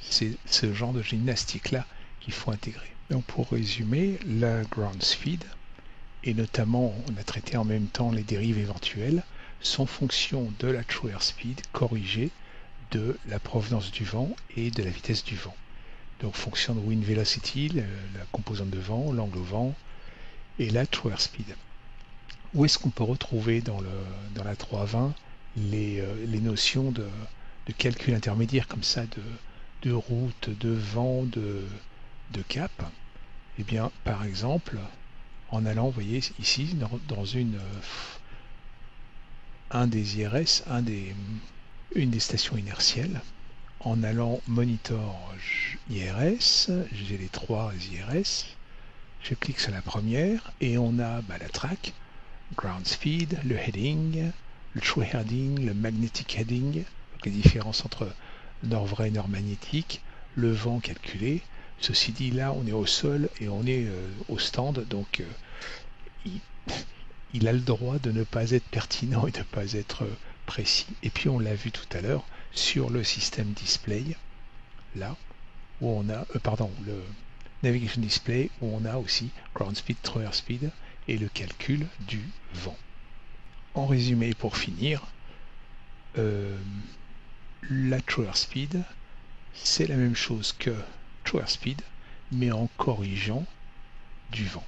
C'est ce genre de gymnastique-là qu'il faut intégrer. Donc pour résumer, la ground speed, et notamment on a traité en même temps les dérives éventuelles, sont fonction de la true airspeed corrigée de la provenance du vent et de la vitesse du vent. Donc fonction de wind velocity, la composante de vent, l'angle au vent, et la true airspeed. Où est-ce qu'on peut retrouver dans la 320 les notions de calcul intermédiaire comme ça, de route, de vent, de cap? Eh bien, par exemple, en allant, vous voyez, ici, dans un des IRS, une des stations inertielles, en allant monitor IRS, j'ai les 3 IRS, je clique sur la première et on a la track, ground speed, le heading, le true heading, le magnetic heading, donc les différences entre nord vrai et nord magnétique, le vent calculé. Ceci dit, là, on est au sol et on est au stand, donc il a le droit de ne pas être pertinent et de ne pas être précis. Et puis, on l'a vu tout à l'heure sur le système display, là, où on a, le navigation display, où on a aussi ground speed, true airspeed et le calcul du vent. En résumé, pour finir, la true airspeed, c'est la même chose que true airspeed, mais en corrigeant du vent.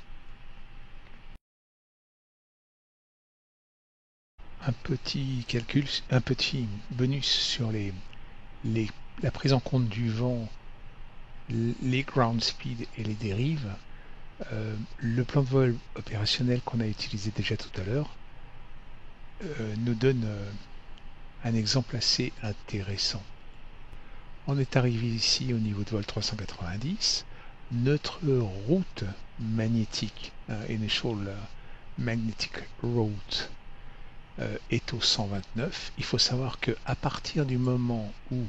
Un petit calcul, un petit bonus sur la prise en compte du vent, les ground speed et les dérives. Le plan de vol opérationnel qu'on a utilisé déjà tout à l'heure nous donne un exemple assez intéressant. On est arrivé ici au niveau de vol 390. Notre route magnétique, initial magnetic route, est au 129. Il faut savoir qu'à partir du moment où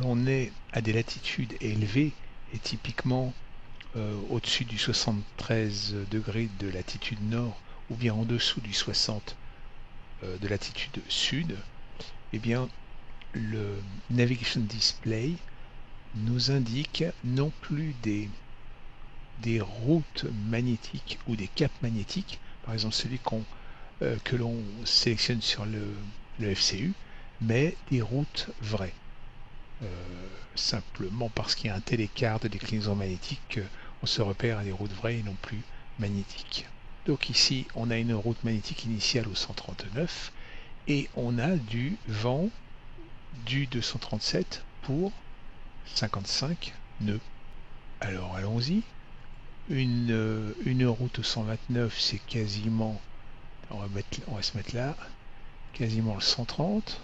l'on est à des latitudes élevées, et typiquement au-dessus du 73 degrés de latitude nord, ou bien en dessous du 60 de latitude sud, eh bien le Navigation Display nous indique non plus des routes magnétiques ou des caps magnétiques, par exemple celui que l'on sélectionne sur le FCU, mais des routes vraies. Simplement parce qu'il y a un tel écart de déclinaison magnétique qu'on se repère à des routes vraies et non plus magnétiques. Donc ici, on a une route magnétique initiale au 139 et on a du vent du 237 pour 55 nœuds. Alors allons-y. Une route 129, c'est quasiment, on va se mettre là, quasiment le 130.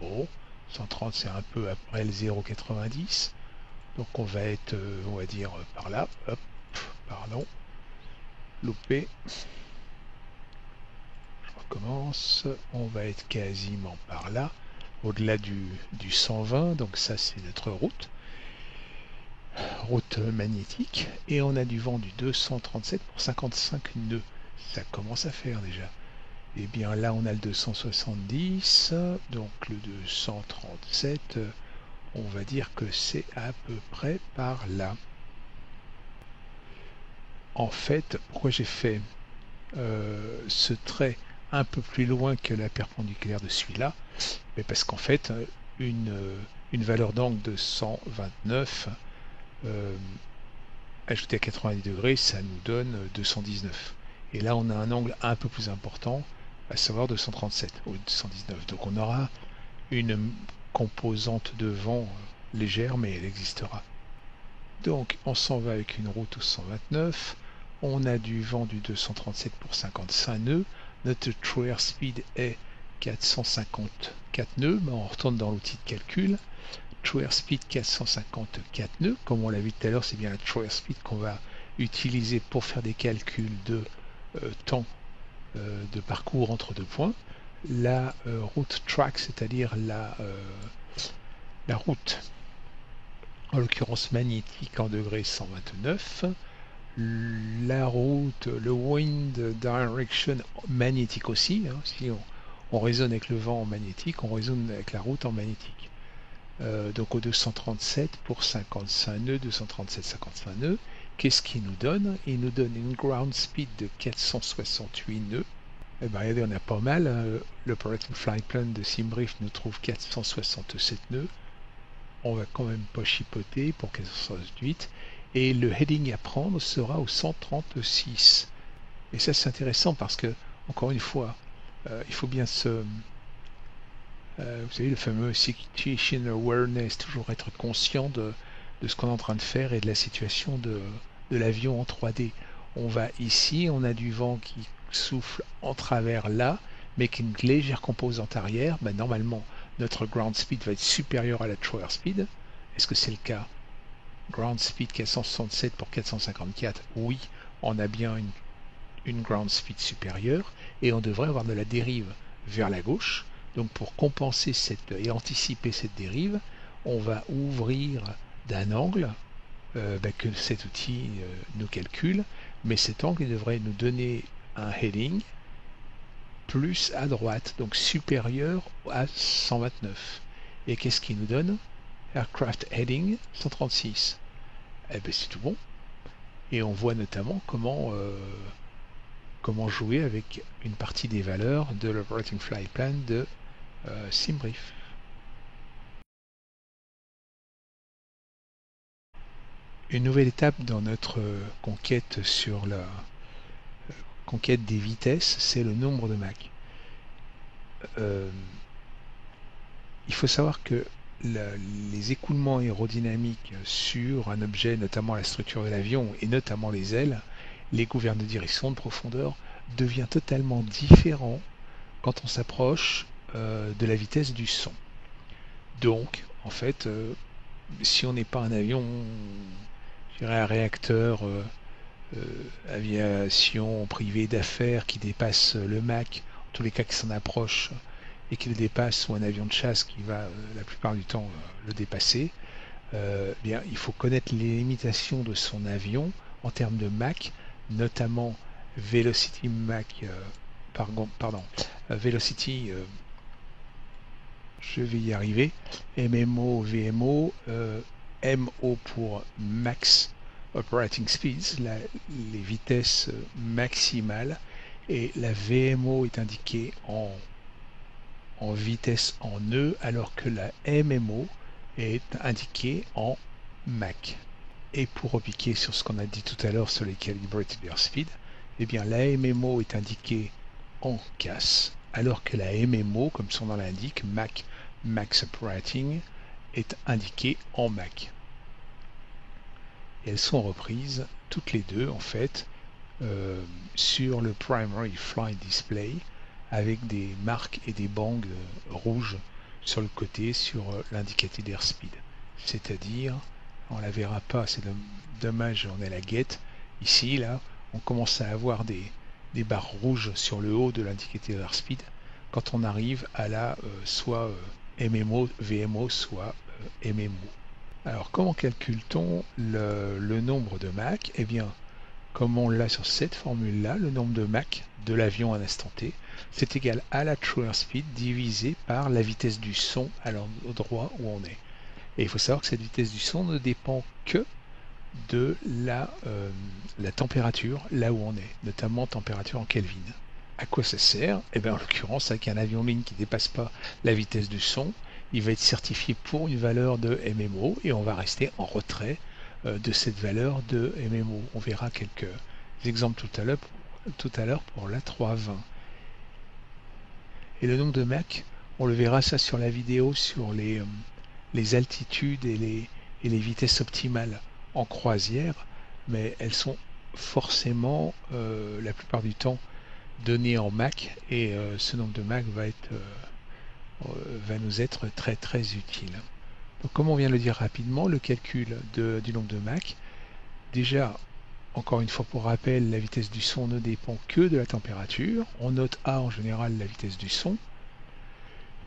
Bon, 130 c'est un peu après le 0,90. Donc on va être, on va dire, par là. Hop, pardon. Loupé. Je recommence. On va être quasiment par là. Au-delà du 120. Donc ça c'est notre route magnétique. Et on a du vent du 237 pour 55 nœuds. Ça commence à faire déjà. Et bien là on a le 270. Donc le 237, on va dire que c'est à peu près par là. En fait, pourquoi j'ai fait ce trait un peu plus loin que la perpendiculaire de celui-là? Mais parce qu'en fait, une valeur d'angle de 129 ajoutée à 90 degrés, ça nous donne 219. Et là, on a un angle un peu plus important, à savoir 237 au 219. Donc on aura une composante de vent légère, mais elle existera. Donc on s'en va avec une route au 129. On a du vent du 237 pour 55 nœuds. Notre true airspeed est 454 nœuds. Mais on retourne dans l'outil de calcul. True airspeed 454 nœuds. Comme on l'a vu tout à l'heure, c'est bien la true airspeed qu'on va utiliser pour faire des calculs de temps de parcours entre deux points. La route track, c'est-à-dire la route, en l'occurrence magnétique en degrés 129. La route, le wind direction magnétique aussi, hein, si on raisonne avec le vent en magnétique, on raisonne avec la route en magnétique. Donc au 237 pour 55 nœuds, 237, 55 nœuds, qu'est-ce qu'il nous donne? Il nous donne une ground speed de 468 nœuds. Et bien regardez, on a pas mal, hein. L'Operating Flight Plan de SimBrief nous trouve 467 nœuds. On va quand même pas chipoter pour 468. Et le heading à prendre sera au 136. Et ça c'est intéressant parce que, encore une fois, il faut bien vous savez, le fameux situation awareness, toujours être conscient de ce qu'on est en train de faire et de la situation de l'avion en 3D. On va ici, on a du vent qui souffle en travers là, mais qui est une légère composante arrière. Ben, normalement, notre ground speed va être supérieur à la true airspeed. Est-ce que c'est le cas? Ground speed 467 pour 454, oui, on a bien une ground speed supérieure et on devrait avoir de la dérive vers la gauche. Donc pour compenser et anticiper cette dérive, on va ouvrir d'un angle que cet outil nous calcule, mais cet angle devrait nous donner un heading plus à droite, donc supérieur à 129. Et qu'est-ce qu'il nous donne? Aircraft Heading 136. Eh bien c'est tout bon. Et on voit notamment comment jouer avec une partie des valeurs de l'Operating Flight Plan de SimBrief. Une nouvelle étape dans notre conquête sur la conquête des vitesses, c'est le nombre de Mach. Il faut savoir que les écoulements aérodynamiques sur un objet, notamment la structure de l'avion et notamment les ailes, les gouvernes de direction, de profondeur, devient totalement différent quand on s'approche de la vitesse du son. Donc, en fait, si on n'est pas un avion, je dirais un réacteur aviation privée d'affaires qui dépasse le Mach, en tous les cas qui s'en approche et qui le dépasse, ou un avion de chasse qui va la plupart du temps le dépasser, bien, il faut connaître les limitations de son avion en termes de Mach, notamment Velocity Mach, Velocity, je vais y arriver, MMO, VMO, MO pour Max Operating Speeds, les vitesses maximales, et la VMO est indiquée en vitesse en nœuds, alors que la MMO est indiquée en Mach. Et pour repiquer sur ce qu'on a dit tout à l'heure sur les calibrated airspeed, eh bien la MMO est indiquée en CAS, alors que la MMO, comme son nom l'indique, Mach max operating est indiquée en Mac. Et elles sont reprises toutes les deux en fait sur le primary flight display avec des marques et des bandes rouges sur le côté sur l'indicatif d'airspeed. C'est-à-dire, on la verra pas, c'est dommage, on est à la guette. Ici, là, on commence à avoir des barres rouges sur le haut de l'indicatif d'airspeed quand on arrive à la soit MMO, VMO, soit MMO. Alors, comment calcule-t-on le nombre de Mach? Eh bien, comme on l'a sur cette formule-là, le nombre de Mach de l'avion à l'instant T, c'est égal à la true airspeed divisé par la vitesse du son à l'endroit où on est. Et il faut savoir que cette vitesse du son ne dépend que de la température là où on est, notamment température en Kelvin. À quoi ça sert? Eh bien, en l'occurrence, avec un avion ligne qui ne dépasse pas la vitesse du son, il va être certifié pour une valeur de MMO et on va rester en retrait de cette valeur de MMO. On verra quelques exemples tout à l'heure pour la 320. Et le nombre de Mach, on le verra ça sur la vidéo sur les altitudes et les vitesses optimales en croisière, mais elles sont forcément la plupart du temps données en Mach et ce nombre de Mach va nous être très très utile. Donc, comme on vient de le dire rapidement, le calcul du nombre de Mach, déjà, encore une fois pour rappel, la vitesse du son ne dépend que de la température. On note A en général la vitesse du son.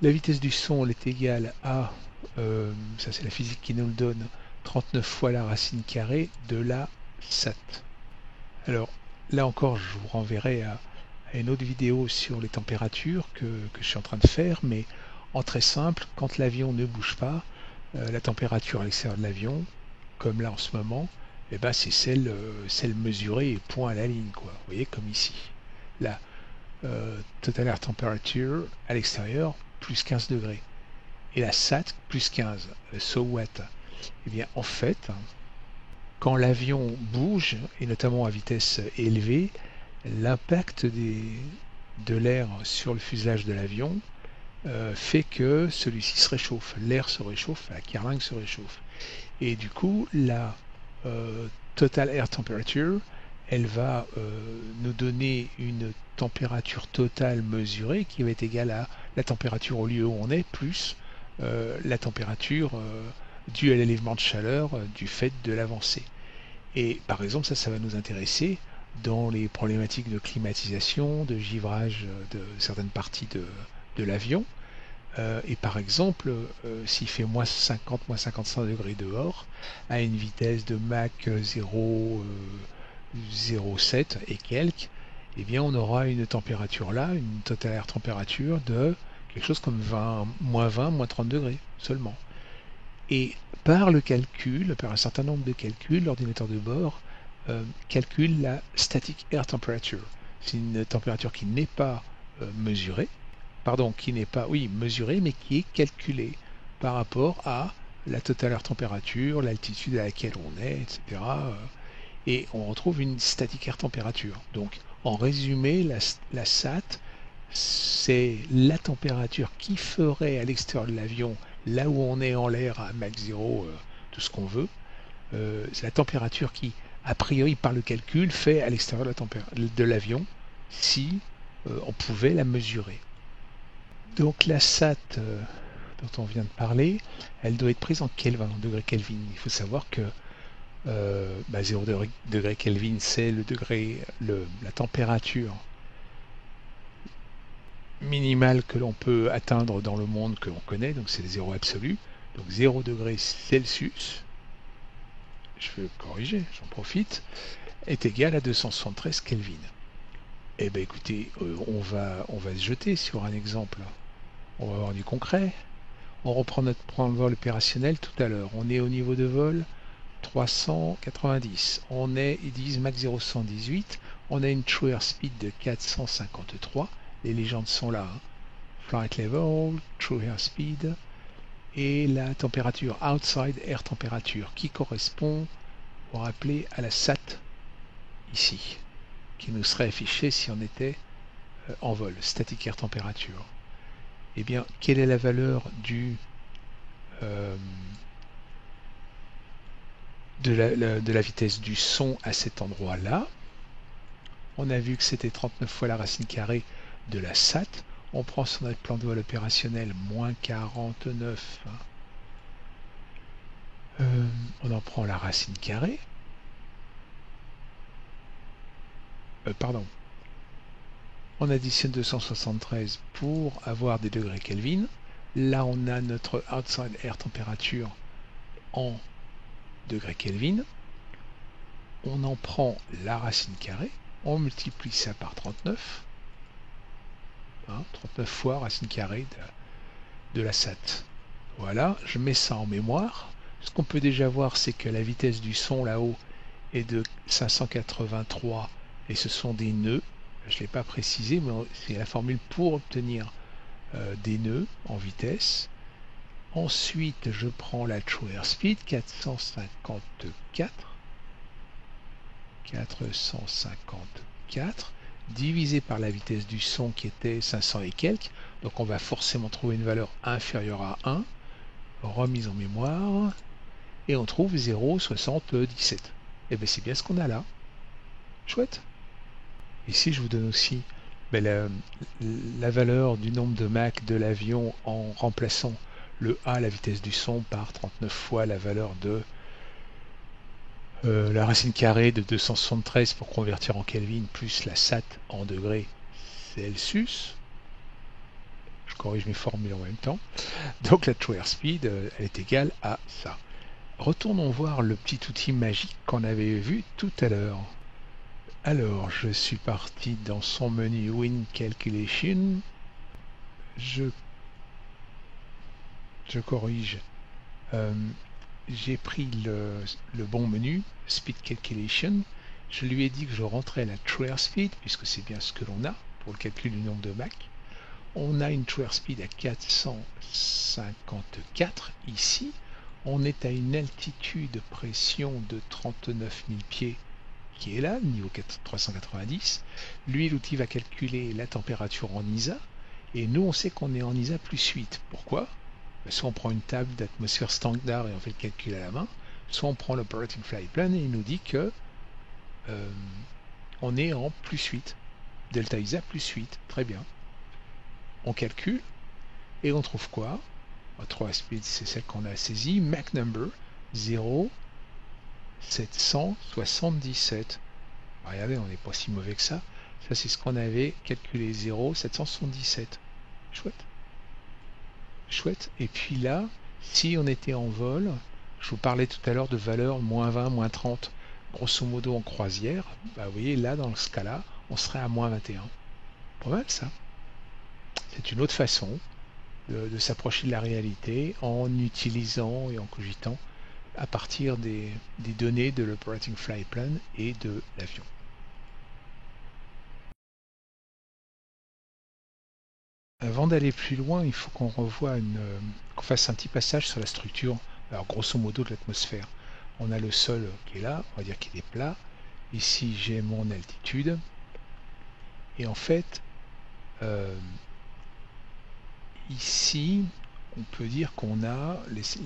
La vitesse du son elle est égale à, ça c'est la physique qui nous le donne, 39 fois la racine carrée de la SAT. Alors là encore, je vous renverrai à une autre vidéo sur les températures que je suis en train de faire, mais en très simple, quand l'avion ne bouge pas, la température à l'extérieur de l'avion, comme là en ce moment, eh ben, c'est celle mesurée et point à la ligne, quoi. Vous voyez, comme ici. Là, total air temperature à l'extérieur, plus 15 degrés. Et la SAT, plus 15. So what? Eh bien, en fait, quand l'avion bouge, et notamment à vitesse élevée, l'impact de l'air sur le fuselage de l'avion fait que celui-ci se réchauffe. L'air se réchauffe, la carlingue se réchauffe. Et du coup, la total air temperature, elle va nous donner une température totale mesurée qui va être égale à la température au lieu où on est, plus la température due à l'élément de chaleur du fait de l'avancée. Et par exemple, ça va nous intéresser dans les problématiques de climatisation, de givrage de certaines parties de l'avion. Et par exemple, s'il fait moins 50, moins 55 degrés dehors, à une vitesse de Mach 0,07 et quelques, eh bien on aura une température là, une total air température de quelque chose comme 20, moins 30 degrés seulement. Et par le calcul, par un certain nombre de calculs, l'ordinateur de bord calcule la static air temperature. C'est une température qui n'est pas mesurée, qui n'est pas, oui, mesurée, mais qui est calculée par rapport à la totale air température, l'altitude à laquelle on est, etc. Et on retrouve une static air température. Donc, en résumé, la SAT, c'est la température qui ferait à l'extérieur de l'avion, là où on est en l'air à Mach 0, tout ce qu'on veut. C'est la température qui, a priori, par le calcul, fait à l'extérieur de l'avion si on pouvait la mesurer. Donc la SAT dont on vient de parler, elle doit être prise en Kelvin, en degrés Kelvin. Il faut savoir que 0 degré Kelvin, c'est la température minimale que l'on peut atteindre dans le monde que l'on connaît, donc c'est le zéro absolu. Donc 0 degré Celsius, je vais corriger, j'en profite, est égal à 273 Kelvin. Eh bien écoutez, on va se jeter sur un exemple. On va avoir du concret. On reprend notre plan de vol opérationnel tout à l'heure. On est au niveau de vol 390. Ils disent Mach 0,118. On a une true airspeed de 453. Les légendes sont là. Hein. Flight level, true airspeed et la température, outside air temperature, qui correspond, pour rappeler, à la SAT ici, qui nous serait affichée si on était en vol, static air temperature. eh bien, quelle est la valeur de la vitesse du son à cet endroit-là? On a vu que c'était 39 fois la racine carrée de la SAT. On prend son plan de vol opérationnel, moins 49. On en prend la racine carrée. Pardon. On additionne 273 pour avoir des degrés Kelvin. Là, on a notre outside air température en degrés Kelvin. On en prend la racine carrée. On multiplie ça par 39. 39 fois racine carrée de la SAT. Voilà, je mets ça en mémoire. Ce qu'on peut déjà voir, c'est que la vitesse du son là-haut est de 583 et ce sont des nœuds. Je ne l'ai pas précisé, mais c'est la formule pour obtenir des nœuds en vitesse. Ensuite, je prends la true airspeed, 454 divisé par la vitesse du son qui était 500 et quelques. Donc on va forcément trouver une valeur inférieure à 1. Remise en mémoire. Et on trouve 0,77. Et bien c'est bien ce qu'on a là. Chouette. Ici je vous donne aussi la valeur du nombre de Mach de l'avion en remplaçant le A, la vitesse du son, par 39 fois la valeur de la racine carrée de 273 pour convertir en Kelvin, plus la SAT en degrés Celsius. Je corrige mes formules en même temps. Donc la true airspeed, elle est égale à ça. Retournons voir le petit outil magique qu'on avait vu tout à l'heure. Alors, je suis parti dans son menu Wind Calculation. Je corrige. J'ai pris le bon menu, Speed Calculation. Je lui ai dit que je rentrais la true airspeed, puisque c'est bien ce que l'on a pour le calcul du nombre de Mach. On a une true airspeed à 454 ici. On est à une altitude de pression de 39 000 pieds qui est là, niveau 390. Lui, l'outil va calculer la température en ISA. Et nous, on sait qu'on est en ISA plus 8. Pourquoi? Soit on prend une table d'atmosphère standard et on fait le calcul à la main, soit on prend l'operating flight plan et il nous dit que on est en plus 8. Delta ISA plus 8. Très bien. On calcule et on trouve quoi? 3 speed, c'est celle qu'on a saisie. Mach number 0,777. Regardez, on n'est pas si mauvais que ça. Ça, c'est ce qu'on avait calculé. 0,777. Chouette. Chouette. Et puis là, si on était en vol, je vous parlais tout à l'heure de valeur moins 20, moins 30, grosso modo en croisière. Bah, vous voyez, là, dans ce cas-là, on serait à moins 21. Pas mal, ça. C'est une autre façon de s'approcher de la réalité en utilisant et en cogitant à partir des données de l'operating flight plan et de l'avion. Avant d'aller plus loin, il faut qu'on qu'on fasse un petit passage sur la structure, alors grosso modo de l'atmosphère. On a le sol qui est là, on va dire qu'il est plat. Ici j'ai mon altitude. Et en fait, ici, on peut dire qu'on a,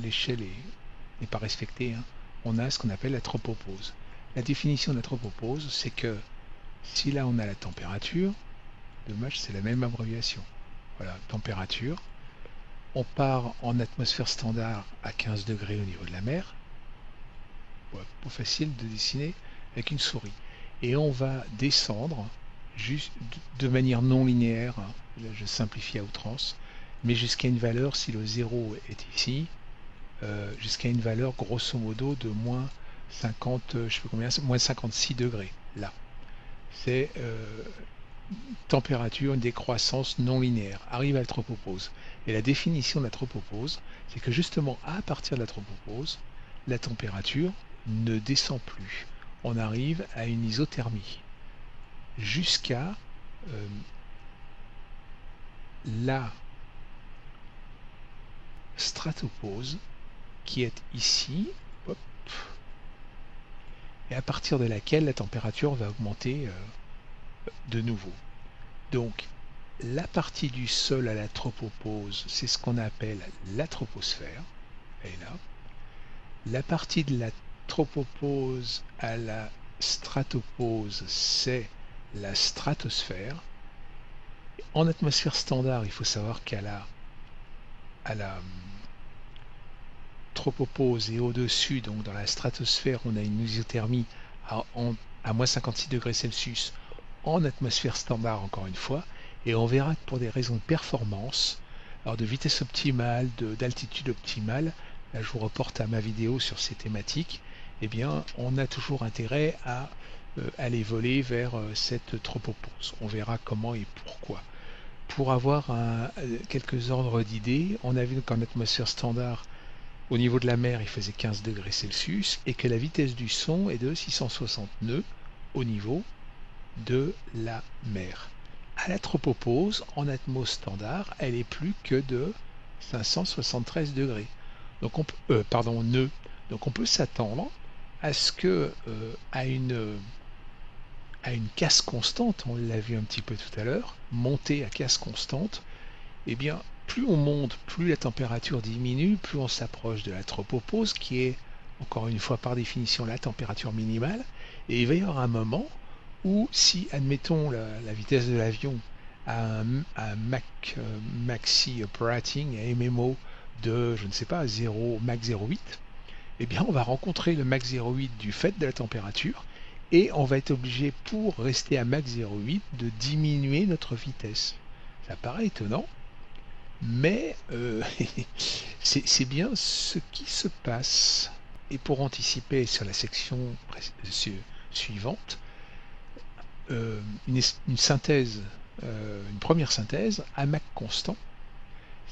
l'échelle n'est pas respectée, hein. On a ce qu'on appelle la tropopause. La définition de la tropopause, c'est que si là on a la température, dommage c'est la même abréviation. Voilà, température. On part en atmosphère standard à 15 degrés au niveau de la mer. Ouais, pas facile de dessiner avec une souris. Et on va descendre juste de manière non linéaire, hein. Là, je simplifie à outrance, mais jusqu'à une valeur, si le 0 est ici, jusqu'à une valeur grosso modo de moins 50, je sais pas combien, moins 56 degrés. Là, c'est température, une décroissance non linéaire, arrive à la tropopause. Et la définition de la tropopause, c'est que justement à partir de la tropopause, la température ne descend plus. On arrive à une isothermie jusqu'à la stratopause qui est ici, hop, et à partir de laquelle la température va augmenter de nouveau. Donc, La partie du sol à la tropopause, c'est ce qu'on appelle la troposphère. Elle est là. La partie de la tropopause à la stratopause, c'est la stratosphère. En atmosphère standard, il faut savoir à la tropopause et au-dessus, donc dans la stratosphère, on a une isothermie à moins 56 degrés Celsius en atmosphère standard, encore une fois, et on verra que pour des raisons de performance, alors de vitesse optimale, d'altitude optimale, là je vous reporte à ma vidéo sur ces thématiques, eh bien on a toujours intérêt à aller voler vers cette tropopause. On verra comment et pourquoi. Pour avoir quelques ordres d'idées, on a vu qu'en atmosphère standard, au niveau de la mer, il faisait 15 degrés Celsius et que la vitesse du son est de 660 nœuds au niveau de la mer. À la tropopause, en atmos standard, elle est plus que de 573 degrés. Donc nœuds. Donc on peut s'attendre à ce que à une casse constante, on l'a vu un petit peu tout à l'heure, monter à casse constante, eh bien, plus on monte, plus la température diminue, plus on s'approche de la tropopause, qui est, encore une fois, par définition, la température minimale. Et il va y avoir un moment où, si, admettons, la vitesse de l'avion a un maxi operating, un MMO de, je ne sais pas, 0, Mach 0,8, eh bien, on va rencontrer le Mach 0,8 du fait de la température, et on va être obligé, pour rester à Mach 0,8, de diminuer notre vitesse. Ça paraît étonnant, mais c'est bien ce qui se passe. Et pour anticiper sur la section suivante, une synthèse, une première synthèse à Mach constant.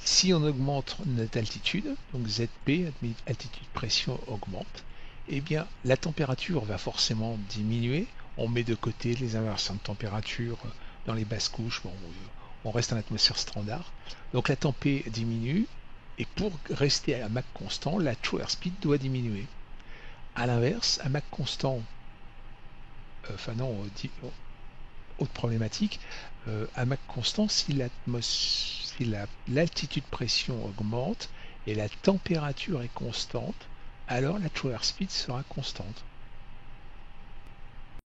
Si on augmente notre altitude, donc ZP, altitude pression augmente, eh bien la température va forcément diminuer. On met de côté les inversions de température dans les basses couches. Bon, on reste en atmosphère standard. Donc la tempé diminue et pour rester à Mach constant, la true airspeed doit diminuer. À l'inverse, à Mach constant, enfin non, autre problématique, à Mach constant, si l'altitude pression augmente et la température est constante, alors la true airspeed sera constante.